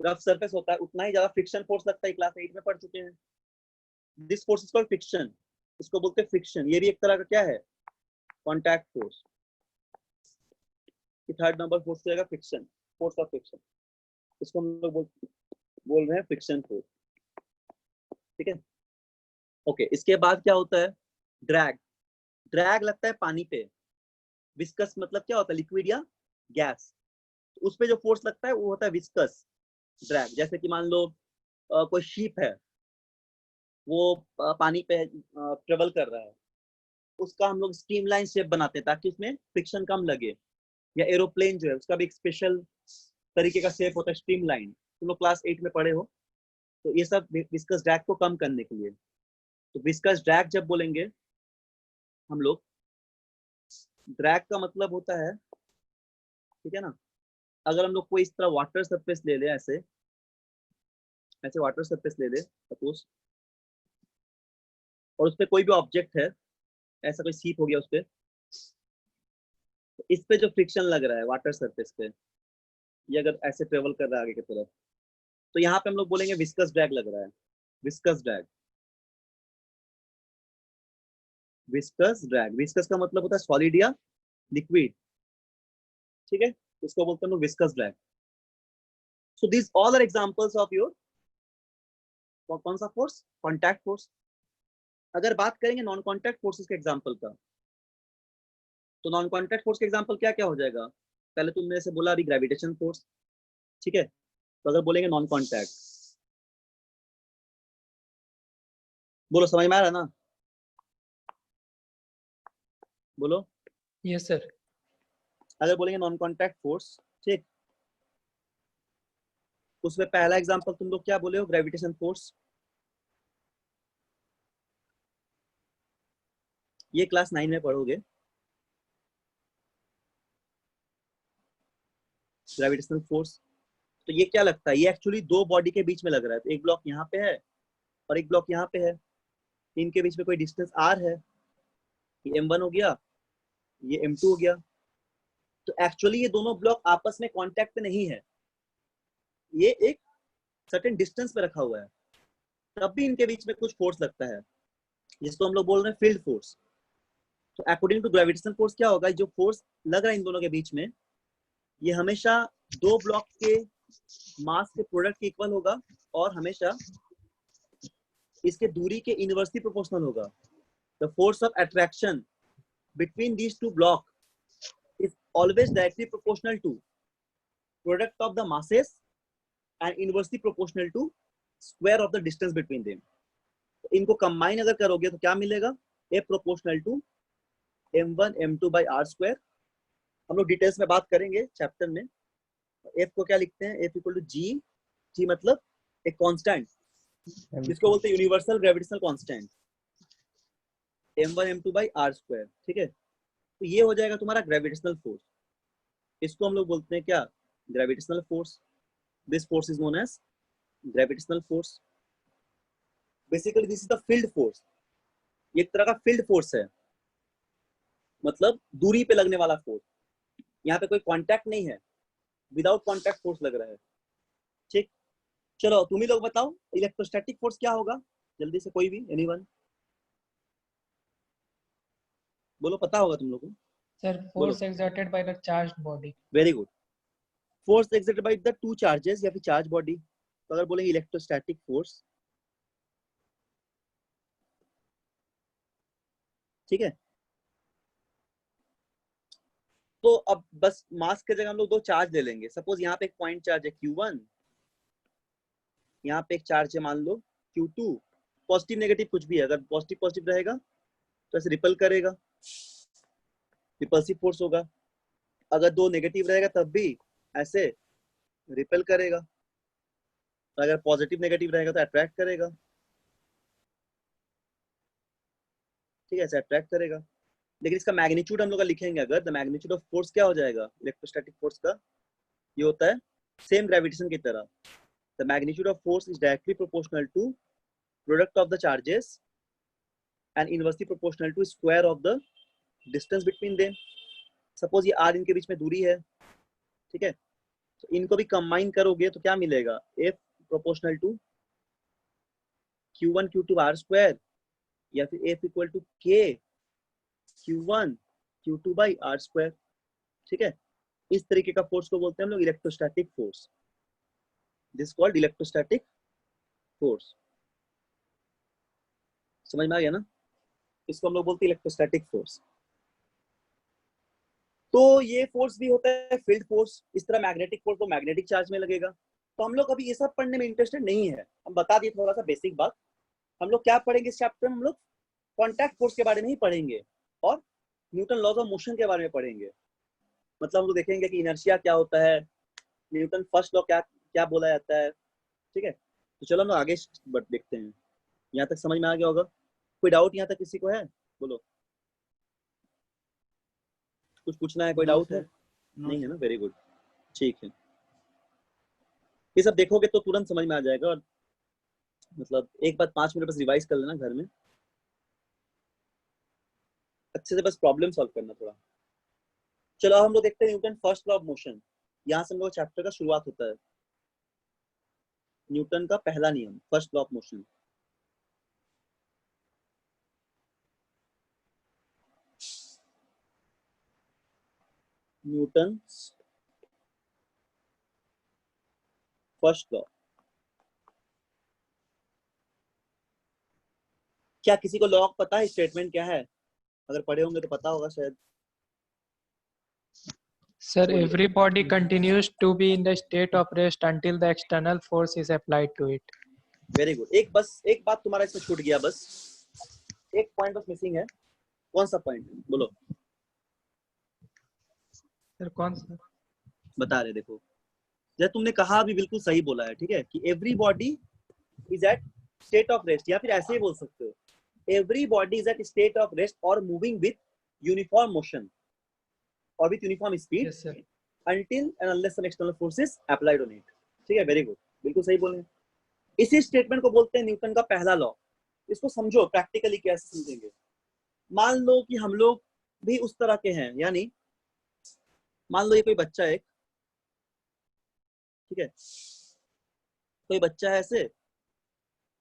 रफ सरफेस होता है, उतना ही ज्यादा फ्रिक्शन फोर्स लगता है, क्लास 8 में पढ़ चुके हैं। This force is called friction, इसको बोलते हैं फ्रिक्शन। ये भी एक तरह का क्या है, contact force. Third number force रहेगा फ्रिक्शन, फोर्स ऑफ फ्रिक्शन, इसको हम लोग बोल रहे हैं फ्रिक्शन फोर्स, ठीक है। ओके, इसके बाद क्या होता है, ड्रैग। ड्रैग लगता है पानी पे, विस्कस मतलब क्या होता है, लिक्विड या गैस, उस पे जो फोर्स लगता है वो होता है विस्कस ड्रैग। जैसे कि मान लो कोई शिप है, वो पानी पे ट्रेवल कर रहा है, उसका हम लोग स्ट्रीमलाइन शेप बनाते हैं ताकि उसमें फ्रिक्शन कम लगे। या एरोप्लेन जो है, उसका भी एक स्पेशल तरीके का शेप होता है, स्ट्रीमलाइन, तुम लोग क्लास 8 में पढ़े हो। तो ये सब विस्कस ड्रैग को कम करने के लिए। तो विस्कस ड्रैग जब बोलेंगे हम लोग, ड्रैग का मतलब होता है, ठीक है ना, अगर हम लोग कोई इस तरह वाटर सरफेस ले ले, ऐसे ऐसे वाटर सरफेस ले ले सपोज, और उस पर कोई भी ऑब्जेक्ट है, ऐसा कोई सीप हो गया उस पर, तो इस पे जो फ्रिक्शन लग रहा है वाटर सरफेस पे, ये अगर ऐसे ट्रेवल कर रहा है आगे की तरफ, तो यहाँ पे हम लोग बोलेंगे विस्कस ड्रैग लग रहा है, viscous drag. Viscous drag, viscous का मतलब होता है सॉलिड या लिक्विड, ठीक है, इसको बोलते हैं हम लोग viscous drag. So this all are examples of your कौन सा फोर्स, कॉन्टैक्ट फोर्स। अगर बात करेंगे नॉन कॉन्टैक्ट फोर्सेस के एग्जांपल का, तो नॉन कॉन्टैक्ट फोर्स के एग्जांपल क्या क्या हो जाएगा? पहले तुमने जैसे बोला अभी ग्रेविटेशन फोर्स, ठीक है। तो अगर बोलेंगे नॉन कॉन्टैक्ट, बोलो समझ में आ रहा है ना? बोलो। Yes, sir. अगर बोलेंगे नॉन कॉन्टैक्ट फोर्स, ठीक, उसमें पहला एग्जांपल तुम लोग क्या बोले हो? Gravitation force. ये क्लास 9 में पढ़ोगे, ग्रेविटेशनल फोर्स। तो ये क्या लगता है? ये एक्चुअली दो बॉडी के बीच में लग रहा है। तो एक ब्लॉक यहाँ पे है और एक ब्लॉक यहाँ पे है, इनके बीच में कोई डिस्टेंस आर है, ये m1 हो गया, ये m2 हो गया। तो एक्चुअली ये दोनों ब्लॉक आपस में कांटेक्ट में नहीं है, ये एक सर्टेन डिस्टेंस पे रखा हुआ है, तब भी इनके बीच में कुछ फोर्स लगता है, जिसको हम लोग बोल रहे हैं फील्ड फोर्स। तो अकॉर्डिंग टू ग्रेविटेशनल फोर्स क्या होगा? जो फोर्स लग रहा है इन दोनों के बीच में, ये हमेशा दो ब्लॉक के मास के प्रोडक्ट के इक्वल होगा और हमेशा इसके दूरी के इनवर्सली प्रोपोर्शनल होगा। The force of attraction between these two blocks is always directly proportional to product of the masses and inversely proportional to square of the distance between them. इनको combine अगर करोगे तो क्या मिलेगा? A proportional to m1 m2 by r square। हम लोग details में बात करेंगे चैप्टर में। F को क्या लिखते हैं? F इक्वल टू g मतलब एक कांस्टेंट, जिसको बोलते हैं universal gravitational constant, m1 m2 by r square, ठीक है। तो ये हो जाएगा तुम्हारा ग्रेविटेशनल फोर्स। इसको हम लोग बोलते हैं क्या? Gravitational force. This force is known as gravitational force. Basically this is the field force. ये एक तरह का फील्ड फोर्स है, मतलब दूरी पे लगने वाला फोर्स। यहाँ पे कोई कांटेक्ट नहीं है, विदाउट कांटेक्ट फोर्स लग रहा है, ठीक। चलो तुम ही लोग बताओ, इलेक्ट्रोस्टैटिक फोर्स क्या होगा? जल्दी से कोई भी, एनीवन बोलो, पता होगा तुम लोगों को। Sir, बोलो। force exerted by the charged body. Very good. Force exerted by the two charges या फिर चार्ज बॉडी। तो अगर बोलेंगे इलेक्ट्रोस्टैटिक फोर्स, ठीक है। तो अब बस मास के जगह हम लोग दो चार्ज ले लेंगे। सपोज यहाँ पे एक पॉइंट चार्ज है Q1, यहाँ पे एक चार्ज है मान लो Q2। पॉजिटिव नेगेटिव कुछ भी है, अगर पॉजिटिव पॉजिटिव रहेगा तो ऐसे रिपल करेगा, रिपल्सिव फोर्स होगा। अगर दो नेगेटिव रहेगा तब भी ऐसे रिपेल करेगा, अगर पॉजिटिव नेगेटिव रहेगा तो अट्रैक्ट करेगा, ठीक है, ऐसे अट्रैक्ट करेगा। लेकिन इसका मैग्नीट्यूड हम लोग का लिखेंगे अगर, द मैग्नीट्यूड ऑफ फोर्स क्या हो जाएगा इलेक्ट्रोस्टैटिक फोर्स का? ये होता है सेम ग्रेविटेशन की तरह, the magnitude of force is directly proportional to product of the charges and inversely proportional to square of the distance between them. Suppose ये आर इनके बीच में दूरी है, ठीक है। तो इनको भी कंबाइन करोगे तो क्या मिलेगा? F proportional to Q1 Q2 r square, या फिर एफ इक्वल टू के Q1 Q2 by are square, ठीक है। इस तरीके का फोर्स को बोलते हैं हम लोग electrostatic force. This called electrostatic force. समझ में आ गया ना? इसको हम लोग बोलते हैं इलेक्ट्रोस्टैटिक फोर्स। तो ये फोर्स भी होता है फील्ड फोर्स। इस तरह मैग्नेटिक फोर्स तो मैग्नेटिक चार्ज में लगेगा। तो हम लोग अभी ये सब पढ़ने में इंटरेस्टेड नहीं है, हम बता दिए थोड़ा सा बेसिक बात। हम लोग क्या पढ़ेंगे इस चैप्टर में? हम लोग कॉन्टैक्ट फोर्स के बारे में ही पढ़ेंगे और न्यूटन लॉज ऑफ मोशन के बारे में पढ़ेंगे। मतलब हम लोग देखेंगे कि इनर्शिया क्या होता है, न्यूटन फर्स्ट लॉ क्या क्या बोला जाता है, ठीक है। तो चलो हम लोग आगे देखते हैं। यहाँ तक समझ में आ गया होगा? कोई डाउट यहाँ तक किसी को है? बोलो, कुछ पूछना है? कोई डाउट है? नहीं है ना? वेरी गुड, ठीक है। ये सब देखोगे तो तुरंत समझ में आ जाएगा। और मतलब एक बार 5 मिनट बस रिवाइज कर लेना घर में अच्छे से, बस प्रॉब्लम सॉल्व करना थोड़ा। चलो अब हम लोग देखते हैं Newton first law of motion. यहाँ से हम लोग चैप्टर का शुरुआत होता है। न्यूटन का पहला नियम, first law of motion. Newton first law. क्या किसी को लॉ पता है स्टेटमेंट क्या है? अगर पढ़े होंगे तो पता होगा शायद। Sir, every body continues to be in the state of rest until the external force is applied to it. Very good. एक बात तुम्हारा इसमें छूट गया, बस एक पॉइंट बस मिसिंग है। कौन सा पॉइंट? बोलो। Sir, कौन सा? बता रहे, देखो जैसे तुमने कहा अभी बिल्कुल सही बोला है, ठीक है, कि every body is at state of rest, या फिर ऐसे ही बोल सकते हो every body is at state of rest और मूविंग विथ यूनिफॉर्म मोशन और with uniform speed Yes, sir. until and unless some external force is applied on it। ठीक है, वेरी गुड, बिल्कुल सही बोले। इसी स्टेटमेंट को बोलते हैं न्यूटन का पहला लॉ। इसको समझो प्रैक्टिकली कैसे समझेंगे। मान लो कि हम लोग भी उस तरह के हैं, यानी मान लो ये कोई बच्चा है, ठीक है, कोई बच्चा है ऐसे,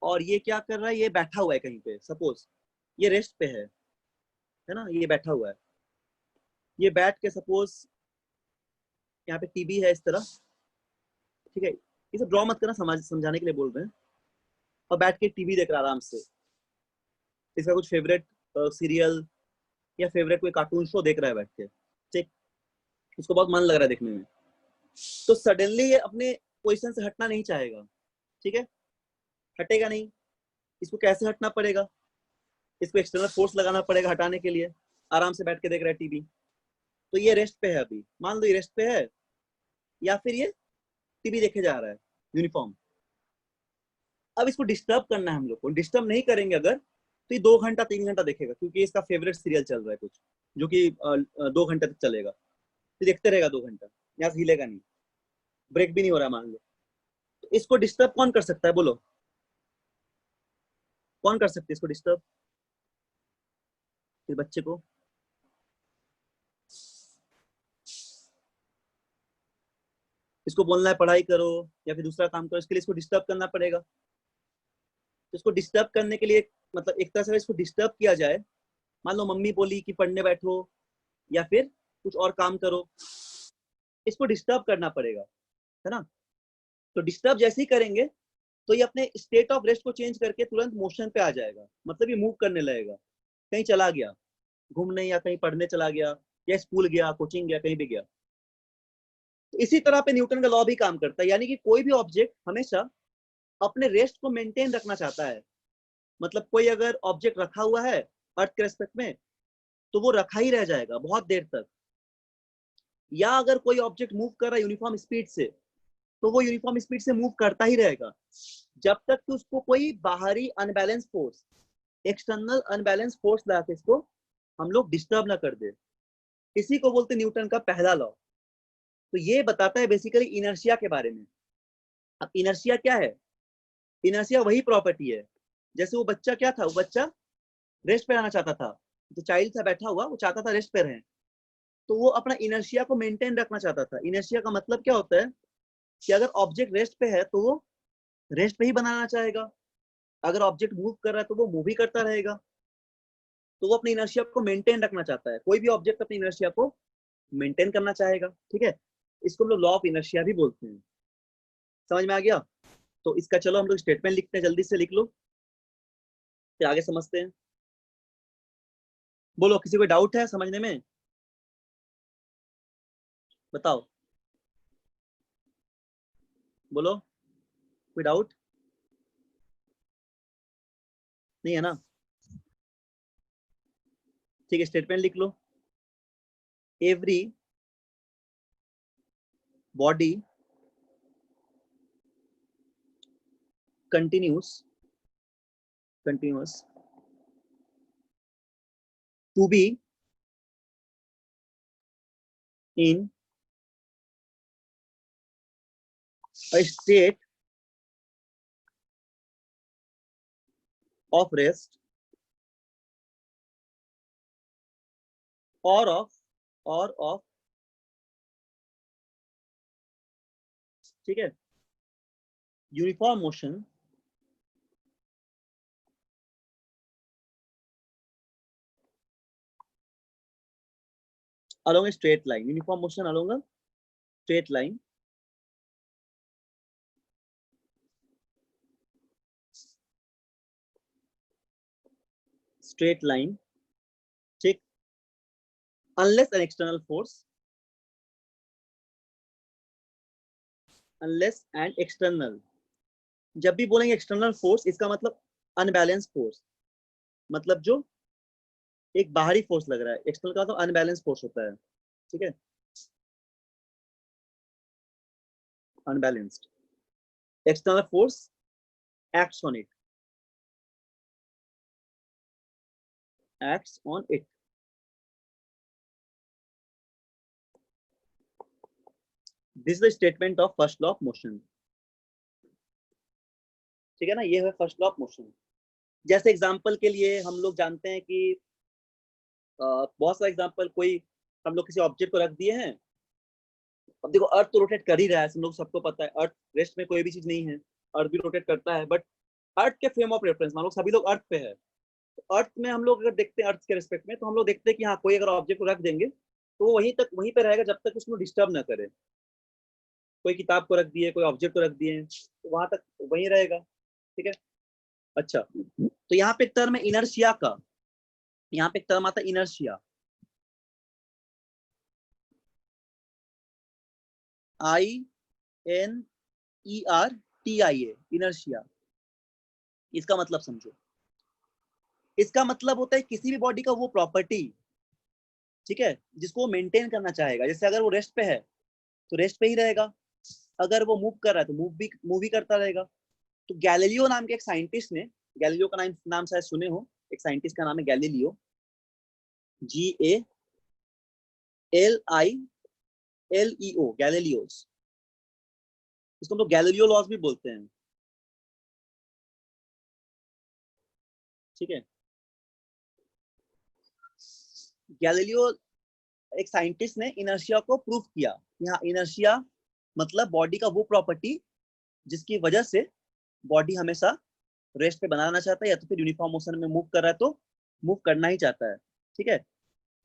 और ये क्या कर रहा है, ये बैठा हुआ है कहीं पे, सपोज ये रेस्ट पे है ना, ये बैठा हुआ है, ये बैठ के सपोज यहाँ पे टीवी है इस तरह, ठीक है, इसे ड्रॉ मत करना, समझाने के लिए बोल रहे हैं, और बैठ के टीवी देख रहा आराम से, इसका कुछ फेवरेट सीरियल या फेवरेट कोई कार्टून शो देख रहा है बैठ के, ठीक, उसको बहुत मन लग रहा है देखने में, तो सडनली ये अपने पोजीशन से हटना नहीं चाहेगा, ठीक है, हटेगा नहीं। इसको कैसे हटना पड़ेगा? इसको एक्सटर्नल फोर्स लगाना पड़ेगा हटाने के लिए। आराम से बैठ के देख रहा है टीवी, तो ये रेस्ट पे है अभी, मान लो ये रेस्ट पे है, या फिर ये टीवी देखे जा रहा है यूनिफॉर्म। अब इसको डिस्टर्ब करना है हम लोग को। डिस्टर्ब नहीं करेंगे अगर, तो ये 2 घंटा 3 घंटा देखेगा, क्योंकि इसका फेवरेट सीरियल चल रहा है कुछ, जो कि 2 घंटे तक चलेगा, तो देखते रहेगा 2 घंटा, यहाँ से हिलेगा नहीं, ब्रेक भी नहीं हो रहा मान लो। तो इसको डिस्टर्ब कौन कर सकता है, बोलो कौन कर सकते है इसको डिस्टर्ब? इस बच्चे को इसको बोलना है पढ़ाई करो या फिर दूसरा काम करो, इसके लिए इसको डिस्टर्ब करना पड़ेगा। तो इसको डिस्टर्ब करने के लिए, मतलब एक तरह से इसको डिस्टर्ब किया जाए, मान लो मम्मी बोली कि पढ़ने बैठो या फिर कुछ और काम करो, इसको डिस्टर्ब करना पड़ेगा, है ना। तो डिस्टर्ब जैसे ही करेंगे तो ये अपने स्टेट ऑफ रेस्ट को चेंज करके तुरंत मोशन पे आ जाएगा, मतलब ये मूव करने लगेगा, कहीं चला गया घूमने या कहीं पढ़ने चला गया या स्कूल गया, कोचिंग गया, कहीं भी गया। तो इसी तरह पे न्यूटन का लॉ भी काम करता है, यानी कि कोई भी ऑब्जेक्ट हमेशा अपने रेस्ट को मेंटेन रखना चाहता है। मतलब कोई अगर ऑब्जेक्ट रखा हुआ है अर्थ के रेस्पेक्ट में, तो वो रखा ही रह जाएगा बहुत देर तक। या अगर कोई ऑब्जेक्ट मूव कर रहा है यूनिफॉर्म स्पीड से, तो वो यूनिफॉर्म स्पीड से मूव करता ही रहेगा जब तक कि उसको कोई बाहरी unbalance force, external unbalance force लगा के इसको हम लोग डिस्टर्ब ना कर दे। इसी को बोलते न्यूटन का पहला लॉ। तो ये बताता है बेसिकली इनर्शिया के बारे में। अब इनर्शिया क्या है? इनर्शिया वही प्रॉपर्टी है, जैसे वो बच्चा क्या था, वो बच्चा रेस्ट पे रहना चाहता था, जो चाइल्ड था बैठा हुआ, वो चाहता था रेस्ट पे रहे, तो वो अपना इनर्शिया को मेंटेन रखना चाहता था। इनर्शिया का मतलब क्या होता है कि अगर ऑब्जेक्ट रेस्ट पे है तो वो रेस्ट पे ही बनाना चाहेगा, अगर ऑब्जेक्ट मूव कर रहा है तो वो मूव ही करता रहेगा, तो वो अपनी इनर्शिया को मेंटेन रखना चाहता है। कोई भी ऑब्जेक्ट अपनी इनर्शिया को मेंटेन करना चाहेगा, ठीक है, इसको हम लोग लॉ ऑफ इनर्शिया भी बोलते हैं। समझ में आ गया? तो इसका चलो हम लोग स्टेटमेंट लिखते हैं, जल्दी से लिख लो, फिर आगे समझते हैं। बोलो, किसी को डाउट है समझने में? बताओ, बोलो, कोई डाउट नहीं है ना? ठीक है, स्टेटमेंट लिख लो। Every body continuous to be in a state of rest or of ठीक है, uniform motion along a straight line, uniform motion along a straight line straight line, ठीक, unless an external force, unless an external, जब भी बोलेंगे external force इसका मतलब unbalance force, मतलब जो एक बाहरी फोर्स लग रहा है, एक्सटर्नल का तो अनबैलेंस फोर्स होता है, ठीक है, unbalanced, external force acts on it, acts on it. This is the statement of first law of motion, ठीक है ना, ये है फर्स्ट लॉ ऑफ मोशन। जैसे एग्जांपल के लिए हम लोग जानते हैं कि बहुत सारा एग्जांपल, कोई हम लोग किसी ऑब्जेक्ट को रख दिए हैं, अब देखो अर्थ तो रोटेट कर ही रहा है, हम लोग सबको पता है, अर्थ रेस्ट में कोई भी चीज नहीं है, अर्थ भी रोटेट करता है, बट अर्थ के फ्रेम ऑफ रेफरेंस मान लो सभी लोग अर्थ पे है, तो अर्थ में हम लोग अगर देखते हैं अर्थ के रिस्पेक्ट में, तो हम लोग देखते हैं कि हाँ कोई अगर ऑब्जेक्ट को रख देंगे तो वो वहीं पे रहेगा जब तक उसको डिस्टर्ब ना करे। कोई किताब को रख दिए, कोई ऑब्जेक्ट को रख दिए, तो वहां तक वहीं रहेगा, ठीक है। अच्छा, तो यहाँ पे एक टर्म है इनर्शिया का, यहाँ पे एक टर्म आता है इनर्शिया, INERTIA, इनर्शिया। इसका मतलब समझो, इसका मतलब होता है किसी भी बॉडी का वो प्रॉपर्टी, ठीक है, जिसको वो मेंटेन करना चाहेगा। जैसे अगर वो रेस्ट पे है तो रेस्ट पे ही रहेगा, अगर वो मूव कर रहा है तो मूव ही करता रहेगा। तो गैलीलियो नाम के एक साइंटिस्ट ने, गैलीलियो का नाम शायद सुने हो, एक साइंटिस्ट का नाम है गैलीलियो, GALILEO, गैलीलियोस, इसको हम लोग गैलीलियो लॉज भी बोलते हैं, ठीक है। गैलीलियो एक साइंटिस्ट ने इनर्शिया को प्रूव किया। यहाँ इनर्शिया मतलब बॉडी का वो प्रॉपर्टी जिसकी वजह से बॉडी हमेशा रेस्ट पे बनाना चाहता है, या तो फिर यूनिफॉर्म मोशन में मूव कर रहा है तो मूव करना ही चाहता है, ठीक है।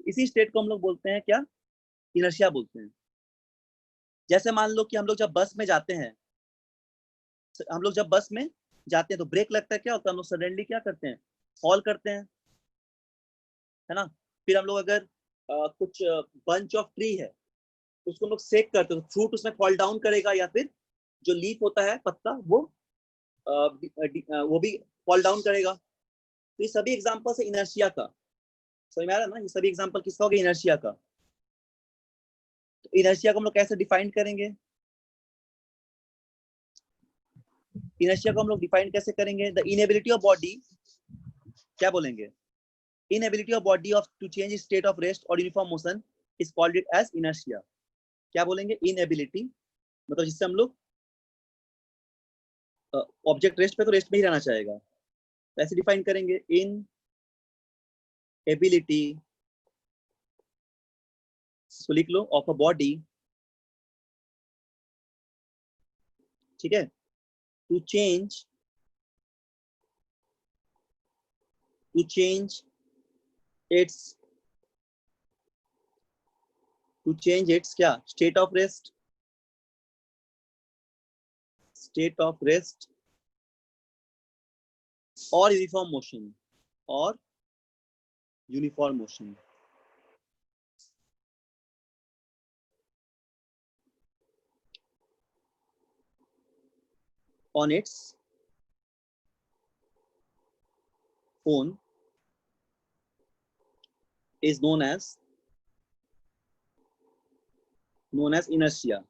इसी स्टेट को हम लोग बोलते हैं क्या, इनर्शिया बोलते हैं। जैसे मान लो कि हम लोग जब बस में जाते हैं, तो ब्रेक लगता है, क्या होता है, हम लोग सडनली क्या करते हैं, फॉल करते हैं, है ना। फिर हम लोग अगर कुछ बंच ऑफ ट्री है उसको हम लोग सेक करते हैं तो फ्रूट उसमें फॉल डाउन करेगा, या फिर जो लीफ होता है पत्ता वो भी फॉल डाउन करेगा। तो ये सभी एग्जांपल्स है इनर्शिया का, समझ में आ रहा है ना, ये सभी एग्जांपल किसका हो गया, इनर्शिया का। तो इनर्शिया को हम लोग कैसे डिफाइन करेंगे, इनर्शिया को हम लोग डिफाइन कैसे करेंगे, द इनएबिलिटी ऑफ बॉडी, क्या बोलेंगे, inability of body of to change state of rest और uniform motion is called it as inertia. क्या बोलेंगे, इनएबिलिटी, मतलब जिससे हम लोग ऑब्जेक्ट रेस्ट पे तो रेस्ट में ही रहना चाहेगा, ऐसे डिफाइन करेंगे, इन एबिलिटी, इसको लिख लो, ऑफ अ बॉडी, ठीक है, टू चेंज its क्या, स्टेट ऑफ रेस्ट और uniform motion, on its own is known as inertia,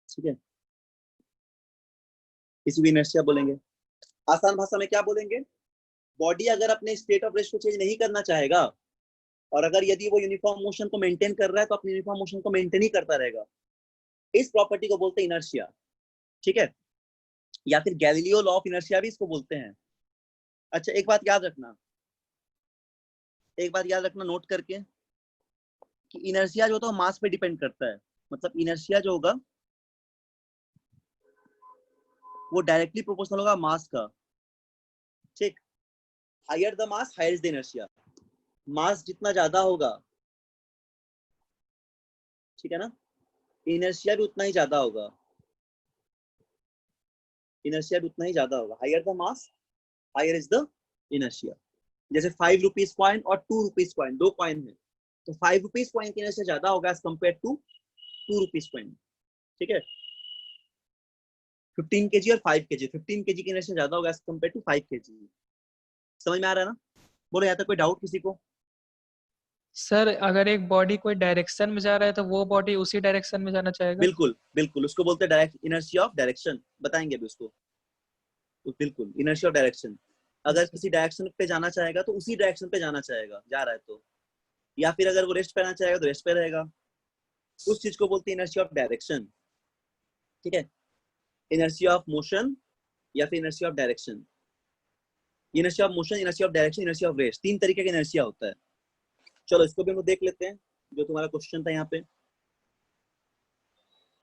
ठीक है, इसी को इनर्शिया बोलेंगे। आसान भाषा में क्या बोलेंगे, बॉडी अगर अपने स्टेट ऑफ रेस्ट को चेंज नहीं करना चाहेगा, और अगर यदि वो यूनिफॉर्म मोशन को मेंटेन कर रहा है तो अपनी यूनिफॉर्म मोशन को मेंटेन ही करता रहेगा, इस प्रॉपर्टी को बोलते हैं इनर्शिया, ठीक है, या फिर गैलीलियो लॉ ऑफ इनर्शिया भी इसको बोलते हैं। अच्छा, एक बात याद रखना नोट करके, कि इनर्शिया जो होता है मास पे डिपेंड करता है, मतलब इनर्शिया जो होगा वो डायरेक्टली प्रोपोर्शनल होगा मास का, ठीक, higher the mass higher is the inertia, mass जितना ज्यादा होगा, ठीक है ना, इनर्शिया भी उतना ही ज्यादा होगा, इनर्शिया भी उतना ही ज्यादा होगा। Higher the mass higher is the inertia. जैसे 5 रुपीज कॉइन और 2 रुपीज कॉइन, दो कॉइन है, तो 5 रुपीज कॉइन की इनर्शिया ज्यादा होगा as compare to 2 rupees coin. ठीक है, 15 केजी और 5 केजी, 15 केजी की इनर्शिया ज्यादा होगा एज कम्पेयर टू 5 केजी। समझ में आ रहा है ना? बोलो, यहाँ तक कोई डाउट किसी को? सर अगर एक बॉडी कोई डायरेक्शन में जा रहा है तो वो बॉडी उसी डायरेक्शन में जाना चाहेगा? बिल्कुल बिल्कुल, उसको बोलते हैं डायरेक्ट इनर्शिया ऑफ डायरेक्शन, बताएंगे अभी उसको। तो बिल्कुल इनर्शिया ऑफ डायरेक्शन, अगर किसी डायरेक्शन पे जाना चाहेगा तो उसी डायरेक्शन पे जाना चाहेगा, जा रहा है तो, या फिर अगर वो रेस्ट पे रहना चाहेगा तो रेस्ट पे रहेगा, उस चीज को बोलते हैं इनर्शिया ऑफ डायरेक्शन। ठीक है, इनर्शिया ऑफ मोशन या फिर inertia of direction. Inertia of motion, inertia of direction, inertia of rest, तीन तरीके का इनर्शिया होता है। चलो इसको भी हम लोग देख लेते हैं, जो तुम्हारा क्वेश्चन था यहाँ पे।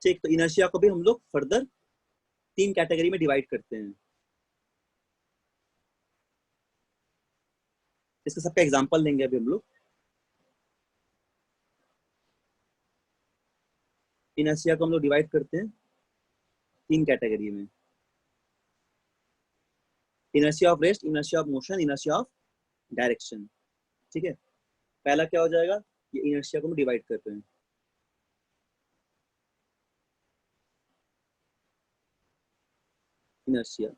ठीक, तो इनर्शिया को भी हम लोग फर्दर 3 कैटेगरी में डिवाइड करते हैं। इसका सबका एग्जांपल लेंगे अभी हम लोग। इनर्शिया को हम लोग डिवाइड करते हैं 3 कैटेगरी में, inertia of rest, inertia of motion, inertia of direction. ठीक है, पहला क्या हो जाएगा, ये इनर्शिया को हम डिवाइड करते हैं। इनर्शिया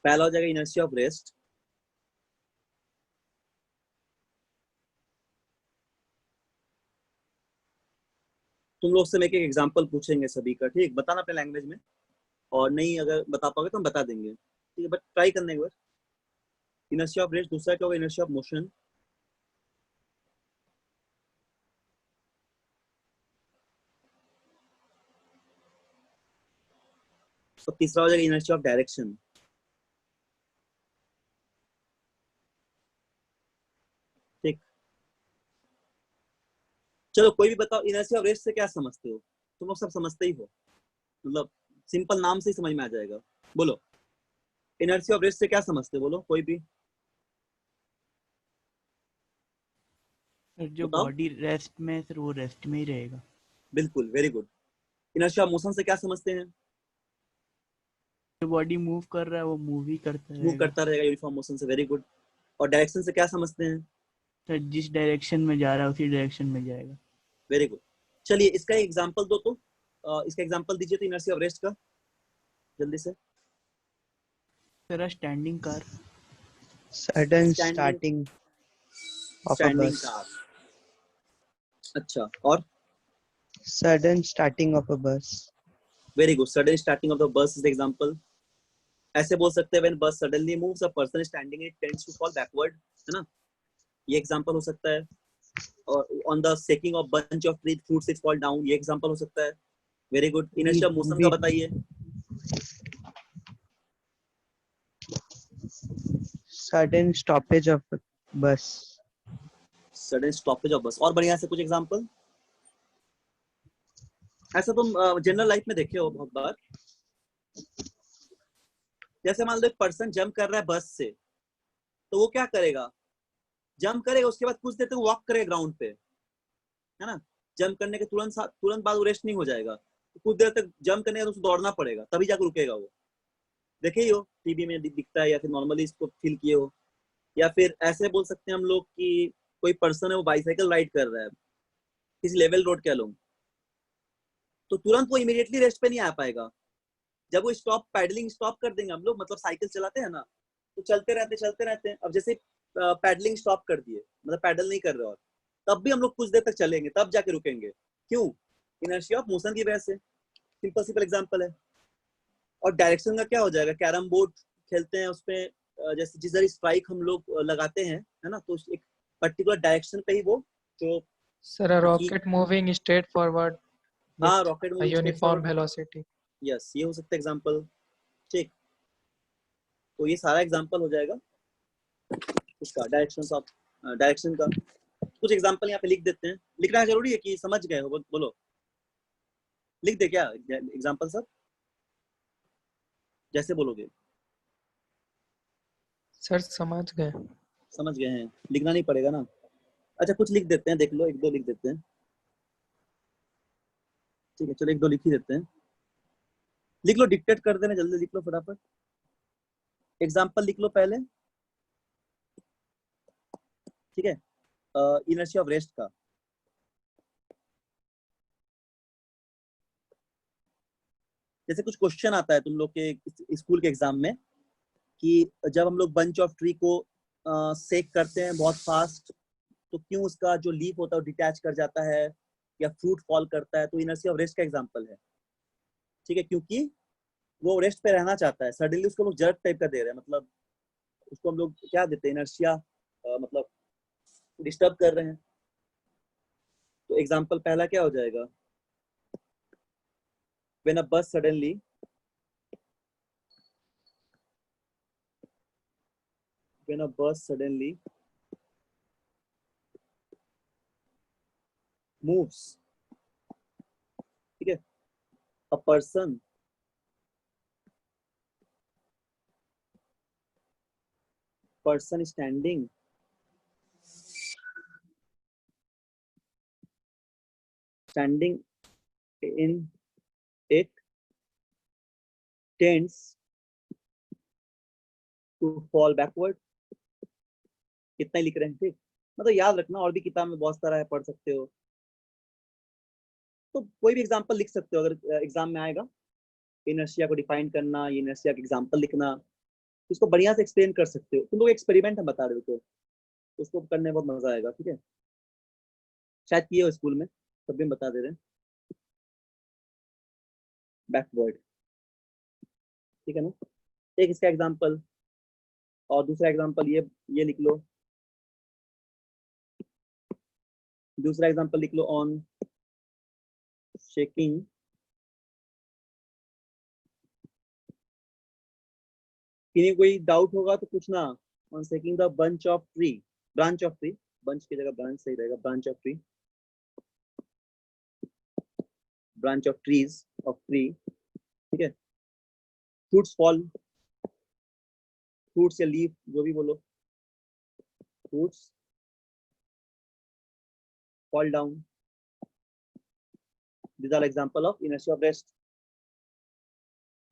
पहला हो जाएगा इनर्शिया ऑफ रेस्ट। तुम लोग से एक एक एग्जांपल पूछेंगे सभी का, ठीक, बताना अपने लैंग्वेज में, और नहीं अगर बता पाओगे तो हम बता देंगे, ठीक है, बट ट्राई करने एक बार। इनर्शिया ऑफ रेस्ट, दूसरा क्या होगा इनर्शिया ऑफ मोशन, और तीसरा हो जाएगा इनर्शिया ऑफ डायरेक्शन। ठीक, चलो कोई भी बताओ, इनर्शिया ऑफ रेस्ट से क्या समझते हो? तुम लोग सब समझते ही हो, मतलब सिंपल नाम से ही समझ में आ जाएगा। बोलो, इनर्शिया ऑफ रेस्ट से क्या समझते हो? बोलो कोई भी जो बताओ। बॉडी रेस्ट में है सर, वो रेस्ट में ही रहेगा। बिल्कुल, very good. Inertia of motion से क्या समझते हैं? जो बॉडी मूव कर रहा है वो मूव ही करता मूव रहेगा करता रहेगा, यूनिफॉर्म मोशन से, वेरी गुड। और डायरेक्शन से क्या समझते हैं? सर, जिस डायरेक्शन में जा रहा है उसी डायरेक्शन में जाएगा। Very good. चलिए इसका एग्जांपल दो तो, इसका एग्जांपल दीजिए तो इनर्शिया ऑफ रेस्ट का, जल्दी से। Sir, standing car. Sudden standing, starting of a standing bus. Car. अच्छा, और? Sudden starting of a bus. Very good, sudden starting of the bus is example. ऐसे बोल सकते हैं when bus suddenly moves a person standing it tends to fall backward, है ना, ये example हो सकता है। और on the shaking of bunch of tree fruits it fall down, ये एग्जांपल हो सकता है। Very good. Inertia of motion का बताइए। Sudden stoppage of a bus. Sudden stoppage of बस। और बढ़िया से कुछ एग्जांपल। ऐसा तुम जनरल लाइफ में देखे हो बहुत बार, जैसे मान लो एक पर्सन जंप कर रहा है बस से, तो वो क्या करेगा, जंप करेगा, उसके बाद कुछ देर तक वॉक करेगा ग्राउंड पे, है ना, जंप करने के तुरंत बाद वो रेस्ट नहीं हो जाएगा, तो कुछ देर तक जंप करने के बाद उसको दौड़ना पड़ेगा, तभी जाकर रुकेगा वो। देखे ही हो, टीवी में दिखता है, या फिर नॉर्मली इसको फील किए हो। या फिर ऐसे बोल सकते हैं हम लोग कि कोई पर्सन है वो बाइसाइकिल राइड कर रहा है किसी लेवल रोड के अलोंग, तो तुरंत वो इमीडिएटली रेस्ट पे नहीं आ पाएगा। जब वो पैडलिंग स्टॉप कर देंगे हम लोग, मतलब साइकिल चलाते हैं ना, तो चलते रहते हैं। अब जैसे पैडलिंग स्टॉप कर दिए, मतलब पैडल नहीं कर रहे, और तब भी हम लोग कुछ देर तक चलेंगे, तब जाके रुकेंगे। क्यों? इनर्शिया ऑफ मोशन की वजह से। सिंपल एग्जांपल है। और डायरेक्शन का क्या हो जाएगा, कैरम बोर्ड खेलते हैं उसपे, जैसे जिधर स्ट्राइक हम लोग लगाते हैं, है ना, तो एक पर्टिकुलर डायरेक्शन पे ही वो जो, Sir, a rocket moving straight forward हाँ, with rocket a moving straight uniform forward, velocity. Yes, ये हो सकता है एग्जांपल। ठीक, तो ये सारा एग्जांपल हो जाएगा इसका, डायरेक्शन का। कुछ एग्जांपल यहाँ पे लिख देते हैं। लिखना जरूरी है कि समझ गए हो? बोलो, लिख दे क्या एग्जांपल सब, जैसे बोलोगे। सर समझ गए। समझ गए हैं, लिखना नहीं पड़ेगा ना। अच्छा कुछ लिख देते हैं, देख लो, एक दो लिख देते हैं। ठीक है चलो एक दो लिख ही देते हैं। लिख लो, डिक्टेट कर देना, जल्दी लिख लो फटाफट। एग्जाम्पल लिख लो पहले, ठीक है। इनर्शिया ऑफ रेस्ट का। जैसे कुछ क्वेश्चन आता है तुम लोग के स्कूल के एग्जाम में कि जब हम लोग बंच ऑफ ट्री को सेक करते हैं बहुत फास्ट, तो क्यों उसका जो लीफ होता है वो डिटैच कर जाता है या फ्रूट फॉल करता है, तो इनर्शिया ऑफ रेस्ट का एग्जांपल है। ठीक है, क्योंकि वो रेस्ट पे रहना चाहता है, सडनली उसको लोग जर्क टाइप का दे रहे हैं, मतलब उसको हम लोग क्या देते हैं, इनर्शिया मतलब डिस्टर्ब कर रहे हैं। तो एग्जांपल पहला क्या हो जाएगा, व्हेन अ बस सडनली moves, ठीक है, a person standing in it tends to fall backward। कितना ही लिख रहे हैं, ठीक, मतलब याद रखना, और भी किताब में बहुत सारा है, पढ़ सकते हो। तो कोई भी एग्जांपल लिख सकते हो अगर एग्जाम में आएगा। इनर्शिया को डिफाइन करना, ये इनर्शिया का एग्जांपल लिखना, इसको बढ़िया से एक्सप्लेन कर सकते हो। तुम लोग एक्सपेरिमेंट हम बता रहे हो तो उसको करने में बहुत मजा आएगा, ठीक है। शायद किए हो स्कूल में, तब भी हम बता दे रहे हैं। बैकवर्ड, ठीक है ना, एक इसका एग्जांपल। और दूसरा एग्जांपल ये लिख लो, दूसरा एग्जांपल लिख लो, ऑन शेकिंग किन्हीं कोई डाउट होगा तो पूछना। On shaking the branch of tree, bunch की जगह ब्रांच सही रहेगा, branch of tree, branch of trees of tree, ठीक है। फ्रूट्स फॉल, फ्रूट्स या लीफ जो भी बोलो, fruits fall down, this are example of inertia of rest.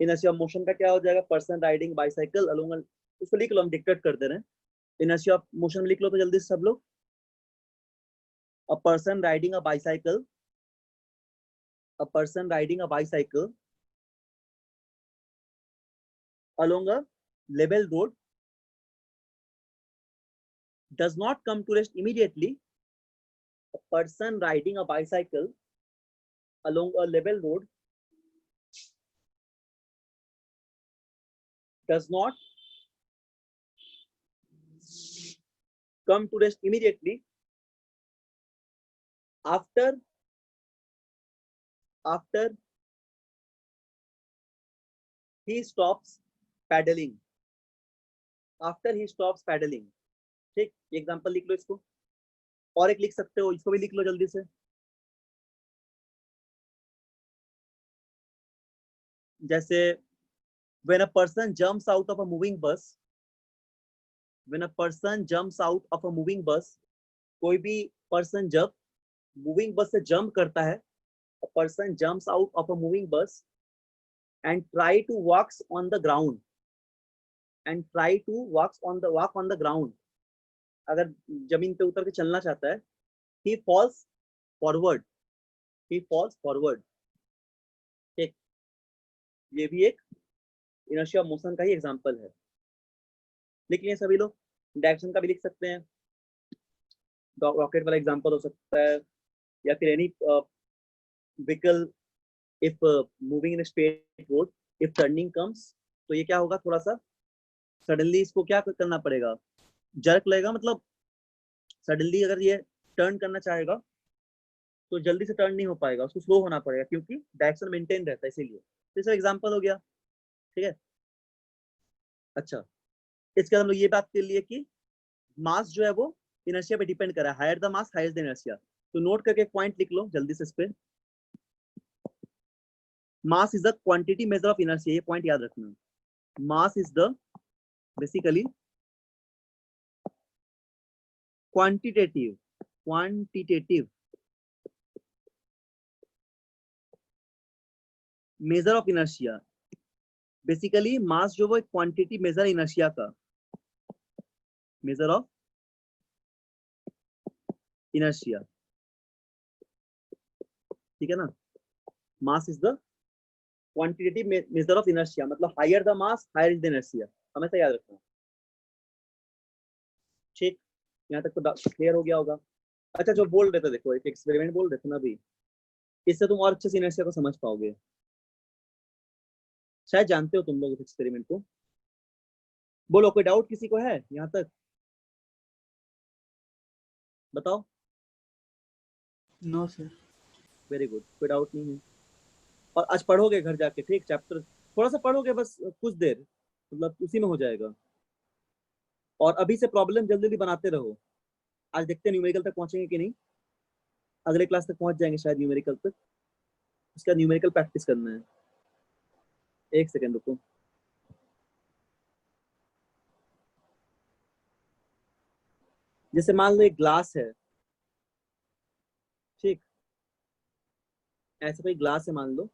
Inertia of motion का क्या हो जाएगा, पर्सन राइडिंग बाइसाइकिल अलोंग, उसको लिख लो, हम डिक्टेट कर दे रहे हैं। इनर्शिया ऑफ मोशन में लिख लो तो जल्दी से सब लोग। A person riding a bicycle, a person riding a bicycle along a level road does not come to rest immediately. A person riding a bicycle along a level road does not come to rest immediately after he stops paddling, after he stops paddling। ठीक, example लिख लो इसको, और एक लिख सकते हो, इसको भी लिख लो जल्दी से। जैसे when a person jumps out of a moving bus, when a person jumps out of a moving bus, कोई भी पर्सन जब मूविंग बस से जंप करता है, a person jumps out of a moving bus and try to walk on the ground, walk on the ground, अगर जमीन पे उतर के चलना चाहता है, he falls forward, ठीक, ये भी एक इनर्शिया मोशन का ही एग्जांपल है। लिख लिए सभी लोग, डायरेक्शन का भी लिख सकते हैं, रॉकेट वाला एग्जांपल हो सकता है, या फिर any vehicle if moving in straight road, if turning comes, तो ये क्या होगा, थोड़ा सा सडनली इसको क्या करना पड़ेगा, जर्क लगेगा, मतलब सडनली अगर ये टर्न करना चाहेगा तो जल्दी से टर्न नहीं हो पाएगा, उसको स्लो होना पड़ेगा, क्योंकि डायरेक्शन मेंटेन रहता है इसीलिए। तो इसका एग्जांपल हो गया, ठीक है। अच्छा, इसके बाद हम लोग ये बात कर लिए कि मास जो है वो इनर्शिया पे डिपेंड कर रहा है, higher the mass higher the inertia. तो नोट करके पॉइंट लिख लो जल्दी से इस पे, mass is the quantity measure of inertia, ये पॉइंट याद रखना। Mass is the basically quantitative quantitative measure of inertia. Basically mass जो वो एक क्वांटिटी मेजर इनर्शिया का, मेजर ऑफ इनर्शिया, ठीक है ना। Mass is the quantitative measure of inertia, मतलब higher the mass higher is the inertia, हमेशा याद रखना। ठीक, यहाँ तक तो क्लियर हो गया होगा। अच्छा, जो बोल रहे थे देखो, एक एक्सपेरिमेंट बोल रहे थे ना अभी, इससे तुम और अच्छे से इनर्शिया को समझ पाओगे। शायद जानते हो तुम लोग इस एक्सपेरिमेंट को। बोलो, कोई डाउट किसी को है यहाँ तक? बताओ। No, sir. वेरी गुड, कोई डाउट नहीं है। और आज पढ़ोगे घर जाके, ठीक, चैप्टर थोड़ा सा पढ़ोगे बस, कुछ देर, मतलब उसी में हो जाएगा। और अभी से प्रॉब्लम जल्दी जल्दी बनाते रहो। आज देखते हैं न्यूमेरिकल तक पहुंचेंगे कि नहीं। अगले क्लास तक पहुंच जाएंगे शायद न्यूमेरिकल तक। उसका न्यूमेरिकल प्रैक्टिस करना है। एक सेकेंड रुको। जैसे मान लो एक ग्लास है, ठीक, ऐसे कोई ग्लास है मान लो,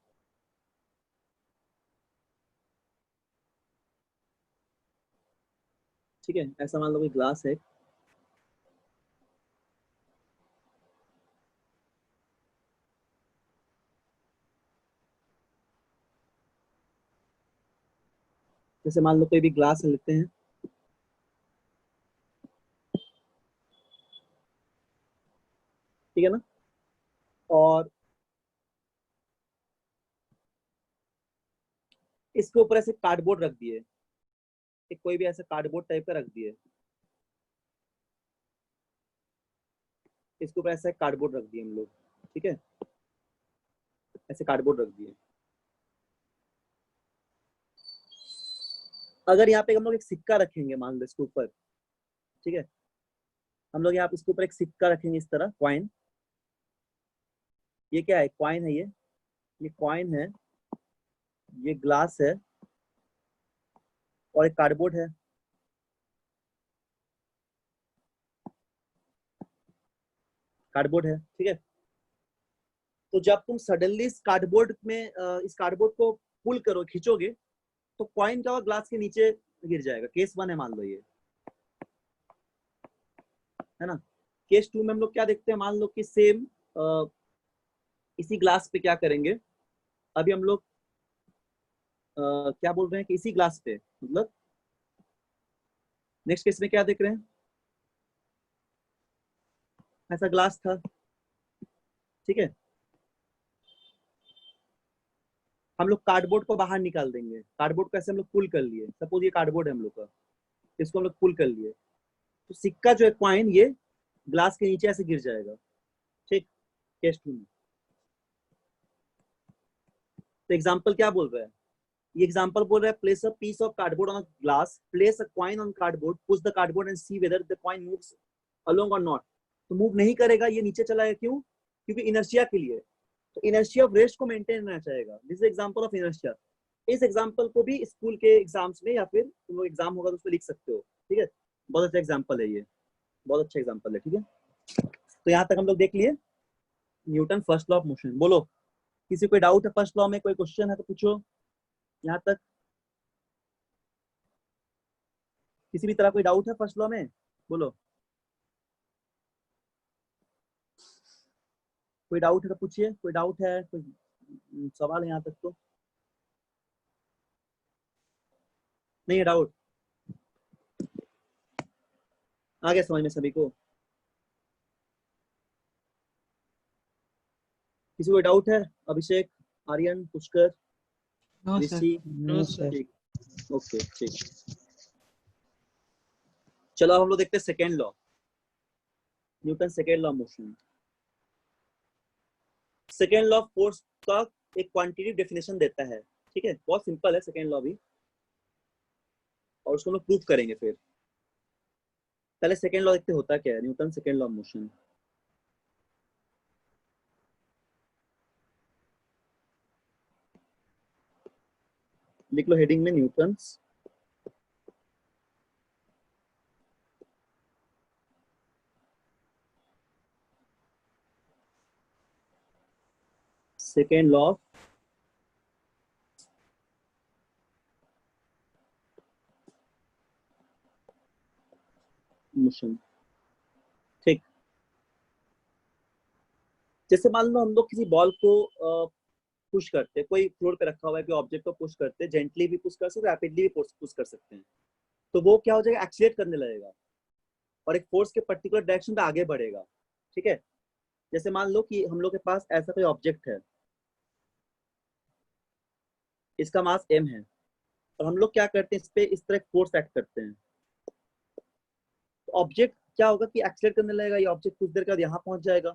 ठीक है, ऐसा मान लो कोई ग्लास है। जैसे मान लो कोई भी ग्लास लेते हैं, ठीक है ना, और इसके ऊपर ऐसे कार्डबोर्ड रख दिए, एक कोई भी ऐसा कार्डबोर्ड टाइप का रख दिए, इसके ऊपर ऐसा कार्डबोर्ड रख दिए हम लोग, ठीक है, ऐसे कार्डबोर्ड रख दिए। अगर यहाँ पे हम लोग एक सिक्का रखेंगे मान लो इसके ऊपर, ठीक है, हम लोग यहाँ पे इसके ऊपर एक सिक्का रखेंगे इस तरह, कॉइन। ये क्या है? कॉइन है ये कॉइन है, ये ग्लास है, और एक कार्डबोर्ड है। कार्डबोर्ड है, ठीक है। तो जब तुम सडनली इस कार्डबोर्ड में इस कार्डबोर्ड को पुल करो, खींचोगे, तो कॉइन का ग्लास के नीचे गिर जाएगा। केस 1 है मान लो ये, है ना। केस 2 में हम लोग क्या देखते हैं, मान लो कि सेम इसी ग्लास पे क्या करेंगे, अभी हम लोग क्या बोल रहे हैं कि इसी ग्लास पे, मतलब नेक्स्ट केस में क्या देख रहे हैं, ऐसा ग्लास था, ठीक है। हम लोग कार्डबोर्ड को बाहर निकाल देंगे, कार्डबोर्ड को ऐसे हम लोग पुल कर लिए, सपोज ये कार्डबोर्ड है हम लोग का, इसको हम लोग पुल कर लिए, तो सिक्का जो है कॉइन, ये ग्लास के नीचे ऐसे गिर जाएगा, ठीक। केस 2 में तो एग्जाम्पल क्या बोल रहा है, ये एग्जांपल बोल रहा है, place a piece of cardboard on a glass, place a coin on cardboard, push the cardboard and see whether the coin moves along और नॉट। तो मूव नहीं करेगा, ये नीचे चला है, क्यों? क्योंकि इनर्शिया के लिए। तो इनर्शिया ऑफ रेस्ट को मेंटेन रहना चाहेगा। This is example of inertia. इस एग्जांपल को भी स्कूल के एग्जाम्स में या फिर तुम लोग एग्जाम होगा तो उसमें लिख सकते हो, ठीक है। बहुत अच्छा एग्जांपल है ये, बहुत अच्छा एग्जांपल है, ठीक है। तो यहाँ तक हम लोग देख लिए Newton first law of motion. बोलो, किसी कोई डाउट है फर्स्ट लॉ में, कोई क्वेश्चन है तो पूछो। यहाँ तक किसी भी तरह कोई डाउट है फर्स्ट लॉ में? बोलो, कोई डाउट है तो पूछिए। कोई डाउट है, कोई सवाल है यहाँ तक तो नहीं है? डाउट आ गया समझ में सभी को? किसी को डाउट है? अभिषेक, आर्यन, पुष्कर, No, sir. ऋषि? No, sir. ठीक, ओके, ठीक। चलो अब हम लोग देखते हैं second law, Newton second law of motion. Second law of force का एक क्वांटिटेटिव डेफिनेशन देता है, ठीक है। बहुत सिंपल है सेकेंड लॉ भी, और उसको हम लोग प्रूव करेंगे फिर। पहले सेकेंड लॉ देखते होता क्या है, Newton second law of motion. लिख लो हेडिंग में Newton's second law of motion. ठीक, जैसे मान लो हम लोग किसी बॉल को पुश करते हैं, कोई फ्लोर पे रखा हुआ है, कोई ऑब्जेक्ट को पुश करते हैं, जेंटली भी पुश कर सकते हैं, रैपिडली भी पुश कर सकते हैं, तो वो क्या हो जाएगा, एक्सीलरेट करने लगेगा और एक फोर्स के पर्टिकुलर डायरेक्शन में आगे बढ़ेगा। ठीक है, जैसे मान लो कि हम लोग के पास ऐसा कोई ऑब्जेक्ट है, इसका मास m है और हम लोग क्या करते हैं, इस पे इस तरह फोर्स एक्ट करते हैं, तो ऑब्जेक्ट क्या होगा कि एक्सीलरेट करने लगेगा, ये ऑब्जेक्ट कुछ देर के बाद यहाँ पहुंच जाएगा।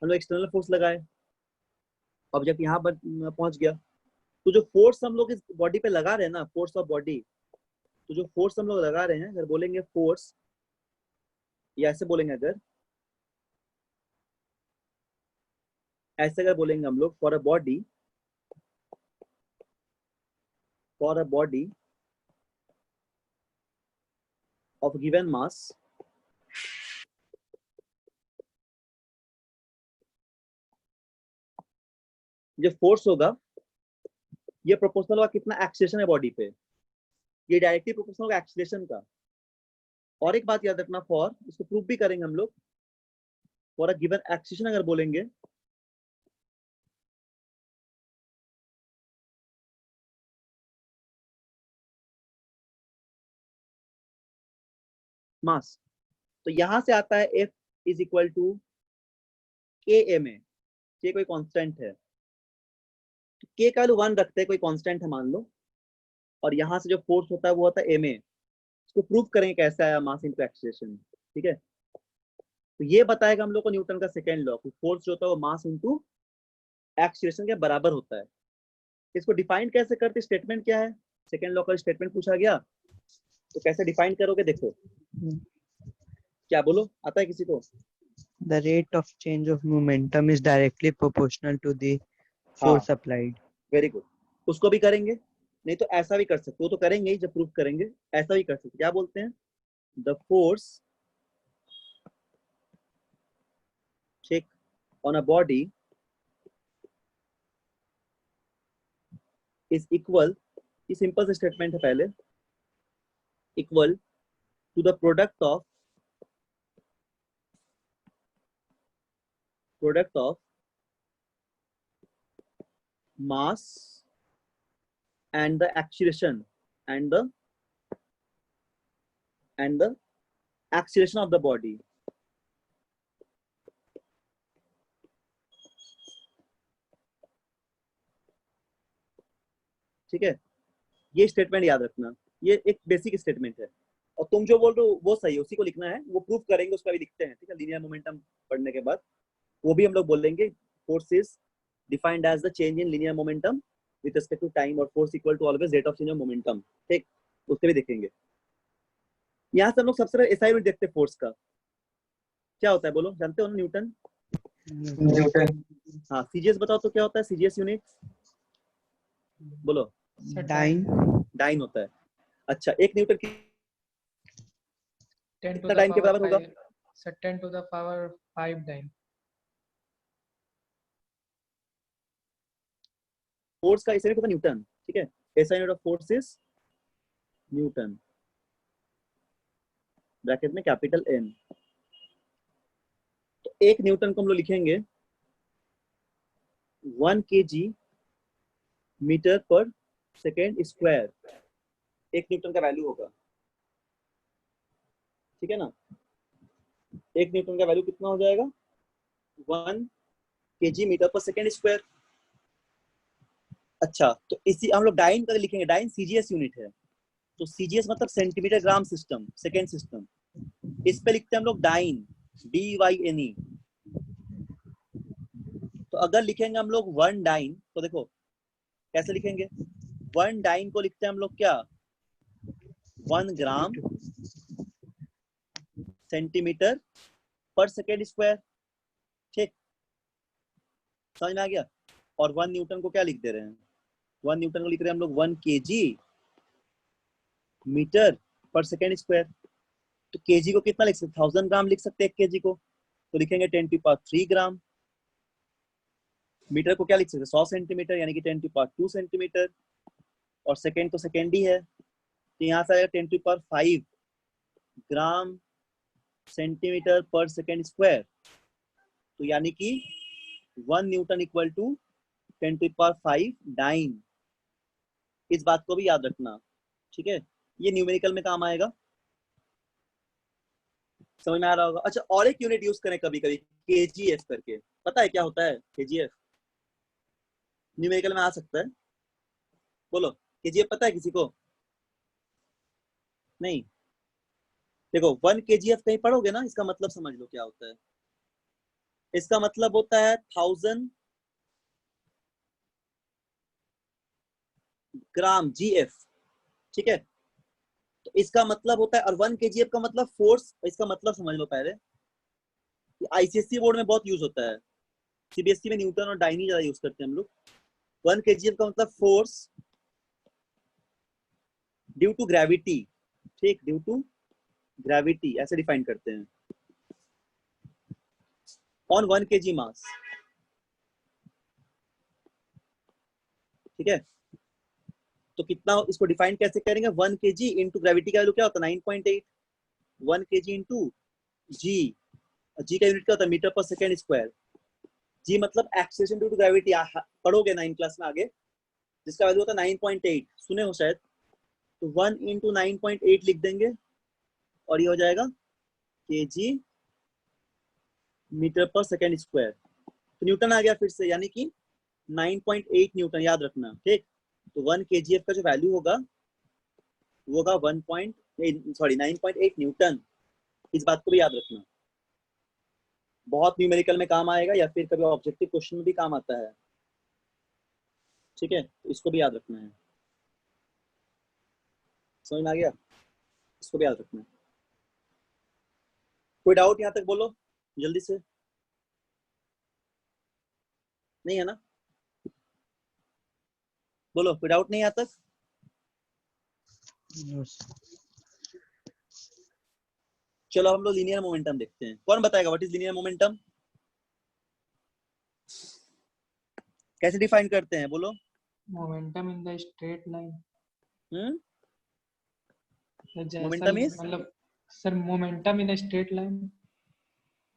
हम लोग एक्सटर्नल फोर्स लगाए, ऑब्जेक्ट यहाँ पहुंच गया, तो जो फोर्स हम लोग इस बॉडी पे लगा रहे हैं ना, फोर्स ऑफ बॉडी, तो जो फोर्स हम लोग लगा रहे हैं, अगर बोलेंगे फोर्स, या ऐसे बोलेंगे, अगर ऐसे अगर बोलेंगे हम लोग, for a body of given mass, जो फोर्स होगा ये प्रोपोर्शनल होगा कितना एक्सीलरेशन है बॉडी पे, ये डायरेक्टली प्रोपोर्शनल होगा एक्सीलरेशन का। और एक बात याद रखना, फॉर, इसको प्रूफ भी करेंगे हम लोग, फॉर अ गिवन एक्सीलरेशन अगर बोलेंगे, मास, तो यहां से आता है F इज इक्वल टू के एम ए, के कोई कांस्टेंट है, के का वैल्यू 1 रखते हैं, कोई कांस्टेंट है मान लो, और यहाँ से जो फोर्स होता है वो होता है एम ए। इसको प्रूव करेंगे कैसे आया मास इनटू एक्सीलरेशन। ठीक है, तो ये बताएगा हम लोग को न्यूटन का सेकेंड लॉ, फोर्स जो होता है वो मास इनटू एक्सीलरेशन के बराबर होता है। इसको डिफाइन कैसे करते, स्टेटमेंट क्या है, सेकेंड लॉ का स्टेटमेंट पूछा गया, तो कैसे डिफाइन करोगे, देखो क्या, बोलो आता है किसी को? The rate of change of momentum is directly proportional to the force applied. Very good, उसको भी करेंगे, नहीं तो ऐसा भी कर सकते, वो तो करेंगे ही जब प्रूफ करेंगे, ऐसा भी कर सकते, क्या बोलते हैं, the force check on a body is equal, ये सिंपल से स्टेटमेंट है पहले, equal to the product of mass and the acceleration and the acceleration of the body. ठीक है, ये स्टेटमेंट याद रखना, ये एक बेसिक स्टेटमेंट है, और तुम जो बोल रहे हो वो सही है, उसी को लिखना है, वो प्रूफ करेंगे, उसका भी लिखते हैं। ठीक है, लीनियर मोमेंटम पढ़ने के बाद वो भी हम लोग बोलेंगे, force is defined as the change in linear momentum with respect to time, और force equal to always rate of change of momentum. ठीक, उससे भी देखेंगे। यहाँ से हम लोग सबसे पहले एसआई यूनिट देखते हैं फोर्स का, क्या होता है बोलो, जानते हो ना, न्यूटन। न्यूटन। हाँ, सीजीएस बताओ तो क्या होता है सीजीएस यूनिट, बोलो। Dyne. डाइन होता है। अच्छा, एक न्यूटन की 10 to कितना the डाइन के power बराबर होगा? 5, so 10 to the power 5 dyne. Force का एसआई यूनिट होगा न्यूटन। ठीक है, SI unit of force is Newton, bracket में कैपिटल एन। तो एक न्यूटन को हम लोग लिखेंगे 1 kg मीटर पर सेकेंड स्क्वायर, एक न्यूटन का वैल्यू होगा। ठीक है ना, एक न्यूटन का वैल्यू कितना हो जाएगा, 1 kg मीटर पर सेकेंड स्क्वायर। अच्छा, तो इसी हम लोग डाइन का लिखेंगे, डाइन सीजीएस यूनिट है, तो सीजीएस मतलब centimetre gram system, second system, इस पे लिखते हैं हम लोग डाइन, DYNE। तो अगर लिखेंगे हम लोग 1 डाइन, तो देखो कैसे लिखेंगे, 1 डाइन को लिखते हैं हम लोग क्या, 1 ग्राम सेंटीमीटर पर सेकेंड स्क्वायर। ठीक, समझ में आ गया। और 1 न्यूटन को क्या लिख दे रहे हैं, 1 न्यूटन को लिख रहे हैं हम लोग 1 kg मीटर पर सेकेंड स्क्वायर। तो केजी को कितना लिख सकते, 1000 ग्राम लिख सकते हैं 1 kg को, तो लिखेंगे 10 to the power 3 ग्राम। मीटर को क्या लिख सकते हैं, 100 सेंटीमीटर यानी कि 10⁻² सेंटीमीटर, और सेकेंड तो सेकेंड ही है, तो यहाँ से आएगा 10⁵ ग्राम सेंटीमीटर पर सेकेंड स्क्वायर, तो यानी कि 1 न्यूटन इक्वल टू 10⁵ डाइन। इस बात को भी याद रखना, ठीक है, ये न्यूमेरिकल में काम आएगा, समझ में आ रहा होगा। अच्छा, और एक यूनिट यूज करें कभी कभी, केजीएफ करके, पता है क्या होता है केजीएफ? न्यूमेरिकल में आ सकता है, बोलो केजीएफ पता है किसी को? नहीं, देखो 1 केजीएफ कहीं पढ़ोगे ना, इसका मतलब समझ लो क्या होता है। इसका मतलब होता है 1000 ग्राम जीएफ, ठीक है, तो इसका मतलब होता है, और 1 केजीएफ का मतलब फोर्स, इसका मतलब समझ लो पहले, आईसीएससी बोर्ड में बहुत यूज होता है, सीबीएसई में न्यूटन और डाइन ही ज्यादा यूज करते हैं हम लोग। 1 केजीएफ का मतलब फोर्स ड्यू टू ग्रेविटी, ठीक, ड्यू टू ग्रेविटी ऐसे डिफाइन करते हैं, ऑन 1 केजी मास, ठीक है। तो कितना इसको डिफाइन कैसे करेंगे, 1 केजी इंटू ग्रेविटी का वैल्यू क्या होता है 9.8, 1 केजी इंटू जी, जी का यूनिट क्या होता है मीटर पर सेकेंड स्क्वायर, जी मतलब एक्सेलरेशन ड्यू टू ग्रेविटी, पढ़ोगे 9 क्लास में आगे, जिसका वैल्यू होता है 9.8, सुने हो शायद, तो 1 इंटू 9.8 लिख देंगे और ये हो जाएगा केजी मीटर पर सेकेंड स्क्वायर, तो न्यूटन आ गया फिर से, यानी कि 9.8 न्यूटन, याद रखना, ठीक। तो 1 केजीएफ का जो वैल्यू होगा वो होगा 9.8 न्यूटन, इस बात को भी याद रखना, बहुत न्यूमेरिकल में काम आएगा या फिर कभी ऑब्जेक्टिव क्वेश्चन में भी काम आता है, ठीक है, तो इसको भी याद रखना है, समझ में आ गया, इसको भी याद रखना है। कोई डाउट यहाँ तक बोलो जल्दी से, नहीं है ना, बोलो कोई डाउट नहीं यहाँ तक? Yes. चलो हम लोग लीनियर मोमेंटम देखते हैं, कौन बताएगा व्हाट इज लीनियर मोमेंटम, कैसे डिफाइन करते हैं, बोलो। Momentum in the straight line. जैसा मोमेंटम इज, मतलब sir momentum in straight line.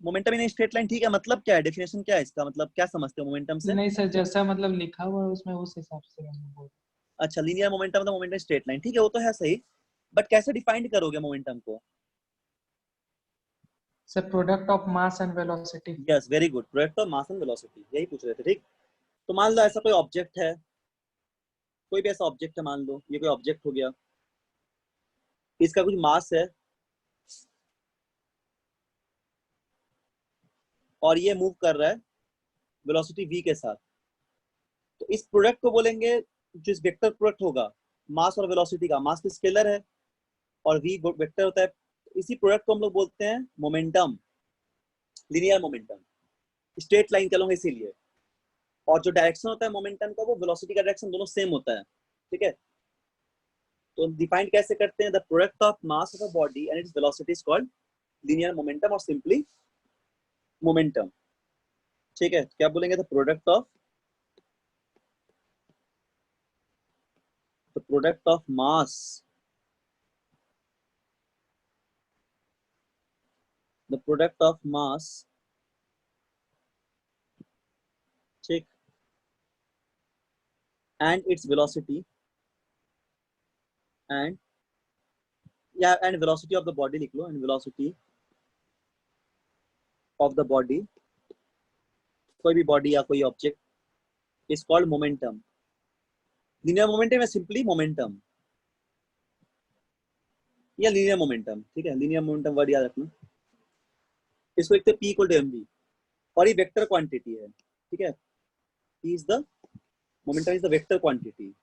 Momentum in straight line, ठीक है, मतलब क्या है, डेफिनेशन क्या है इसका, मतलब क्या समझते हो मोमेंटम से? नहीं सर, जैसा मतलब लिखा हुआ है उसमें उस हिसाब से हम बोल। अच्छा, लीनियर मोमेंटम मतलब मोमेंटम स्ट्रेट लाइन, ठीक है, वो तो है सही, बट कैसे डिफाइन करोगे मोमेंटम को? Sir product of mass and velocity. Yes, very good, product of mass and velocity, यही पूछ रहे थे, ठीक। तो मान लो ऐसा कोई ऑब्जेक्ट है, कोई भी ऐसा ऑब्जेक्ट है, मान लो ये कोई ऑब्जेक्ट हो गया, इसका कुछ मास है और ये मूव कर रहा है वेलोसिटी v के साथ, तो इस प्रोडक्ट को बोलेंगे, जो इस वेक्टर प्रोडक्ट होगा मास और वेलोसिटी का, मास तो स्केलर है और v वेक्टर होता है, इसी प्रोडक्ट को हम लोग बोलते हैं momentum, linear momentum, straight line चलोगे इसीलिए, और जो डायरेक्शन होता है मोमेंटम का वो वेलोसिटी का डायरेक्शन दोनों सेम होता है, ठीक है। तो डिफाइन कैसे करते हैं, the product of mass of a body and its velocity is called linear momentum और सिंपली मोमेंटम, ठीक है। क्या बोलेंगे, the product of mass, the product of mass, ठीक, and its velocity and and velocity of the body लिख लो, and velocity of the body, कोई भी बॉडी या कोई object is called momentum, linear momentum या सिंपली मोमेंटम या लीनियर मोमेंटम, ठीक है, लीनियर मोमेंटम वर्ड याद रखना, इसको लिखते हैं P इक्वल टू mv, और ये वेक्टर क्वांटिटी है, ठीक है, P is the momentum is the vector quantity,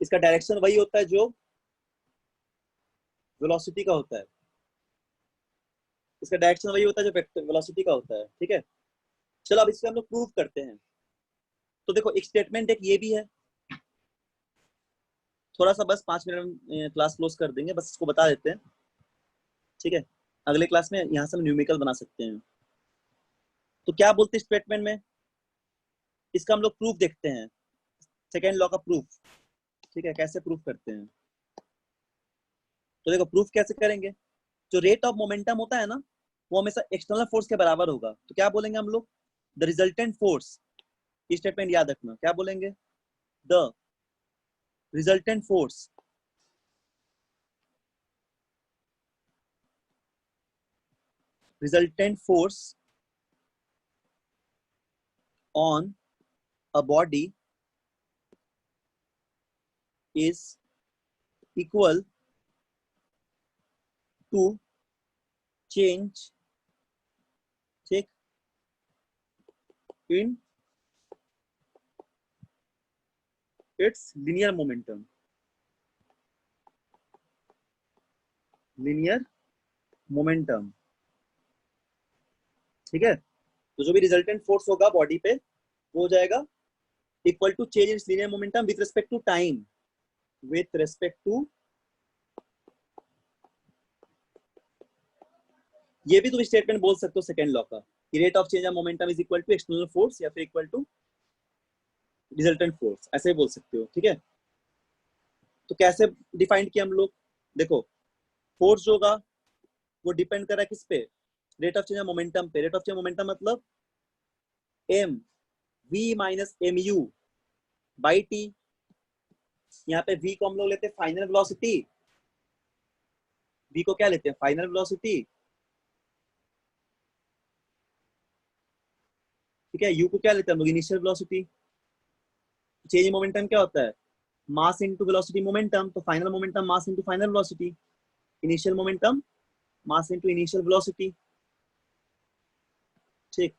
इसका डायरेक्शन वही होता है जो वेलोसिटी का होता है, इसका डायरेक्शन वही होता है जो वेक्टर वेलोसिटी का होता है, ठीक है। चलो अब इसको हम लोग प्रूव करते हैं, तो देखो एक स्टेटमेंट एक ये भी है, थोड़ा सा बस 5 मिनट में क्लास क्लोज कर देंगे, बस इसको बता देते हैं, ठीक है, अगले क्लास में यहाँ से हम न्यूमेरिकल बना सकते हैं। तो क्या बोलते हैं स्टेटमेंट में, इसका हम लोग प्रूफ देखते हैं, सेकेंड लॉ का प्रूफ। ठीक है, कैसे प्रूफ करते हैं, तो देखो प्रूफ कैसे करेंगे, जो रेट ऑफ मोमेंटम होता है ना वो हमेशा एक्सटर्नल फोर्स के बराबर होगा। तो क्या बोलेंगे हम लोग, द रिजल्टेंट फोर्स, स्टेटमेंट याद रखना, क्या बोलेंगे, the resultant force on a body is equal to change, check, in its linear momentum, ठीक है। तो जो भी रिजल्टेंट फोर्स होगा बॉडी पे वो हो जाएगा equal to change in linear momentum with respect to time, with respect to, ये भी तुम स्टेटमेंट बोल सकते हो सेकेंड लॉ का, कि rate of change of momentum is equal to external force या फिर इक्वल टू रिजल्टेंट फोर्स, ऐसे बोल सकते हो। ठीक है, तो कैसे डिफाइन किया हम लोग, देखो फोर्स जो होगा वो डिपेंड कर रहा है किस पे, rate of change of momentum पे। रेट ऑफ चेंज मोमेंटम मतलब m v minus M U by T. यहाँ पे v को हम लोग लेते हैं फाइनल वेलोसिटी, v को क्या लेते हैं फाइनल वेलोसिटी, ठीक है। u को क्या लेते हैं हम लोग initial velocity. Change in momentum क्या होता है, मास इनटू वेलोसिटी मोमेंटम, तो final momentum mass into final velocity, initial momentum mass into initial velocity. ठीक,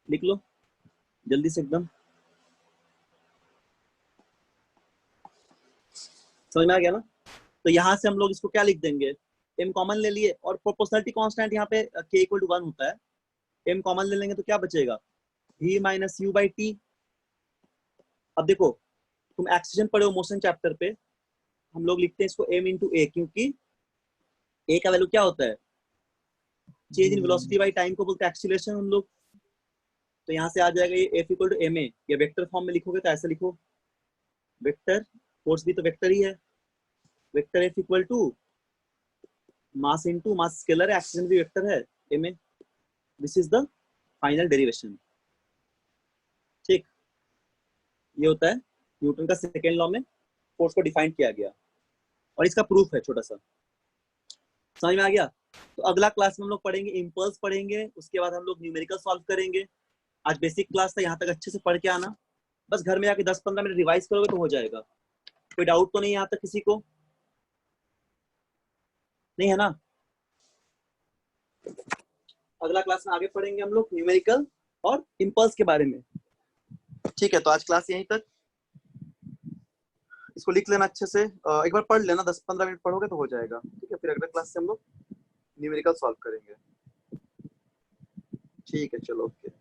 लिख लो जल्दी से एकदम, समझ में आ गया ना। तो यहाँ से हम लोग इसको क्या लिख देंगे, m कॉमन ले लिए और प्रोपोर्शनलिटी कांस्टेंट यहाँ पे k इक्वल टू 1 होता है, m कॉमन ले लेंगे तो क्या बचेगा, v minus you by T. अब देखो तुम एक्सीलरेशन पढ़े हो मोशन चैप्टर पे, हम लोग लिखते हैं इसको m इंटू ए, क्योंकि a का वैल्यू क्या होता है, change in velocity by time को बोलते हैं एक्सीलरेशन हम लोग। तो यहाँ से आ जाएगा ये f equal to M A, या वेक्टर फॉर्म में लिखोगे तो ऐसे लिखो, वेक्टर फोर्स भी तो वेक्टर ही है, vector f equal to mass into mass scalar है, एक्सीलरेशन भी वेक्टर है m a, this is the final derivation. ठीक, ये होता है न्यूटन का सेकेंड लॉ में फोर्स को डिफाइन किया गया, और इसका प्रूफ है छोटा सा, समझ में आ गया। तो अगला क्लास में हम लोग पढ़ेंगे इम्पल्स पढ़ेंगे, उसके बाद हम लोग न्यूमेरिकल सॉल्व करेंगे। आज बेसिक क्लास था, यहाँ तक अच्छे से पढ़ के आना, बस घर में जाके 10-15 मिनट रिवाइज करोगे तो हो जाएगा। कोई डाउट तो नहीं यहाँ तक किसी को, नहीं है ना। अगला क्लास में आगे पढ़ेंगे हम लोग न्यूमेरिकल और इम्पल्स के बारे में। ठीक है, तो आज क्लास यहीं तक, इसको लिख लेना अच्छे से, एक बार पढ़ लेना, 10-15 मिनट पढ़ोगे तो हो जाएगा। ठीक है, फिर अगले क्लास से हम लोग न्यूमेरिकल सॉल्व करेंगे। ठीक है, चलो ओके।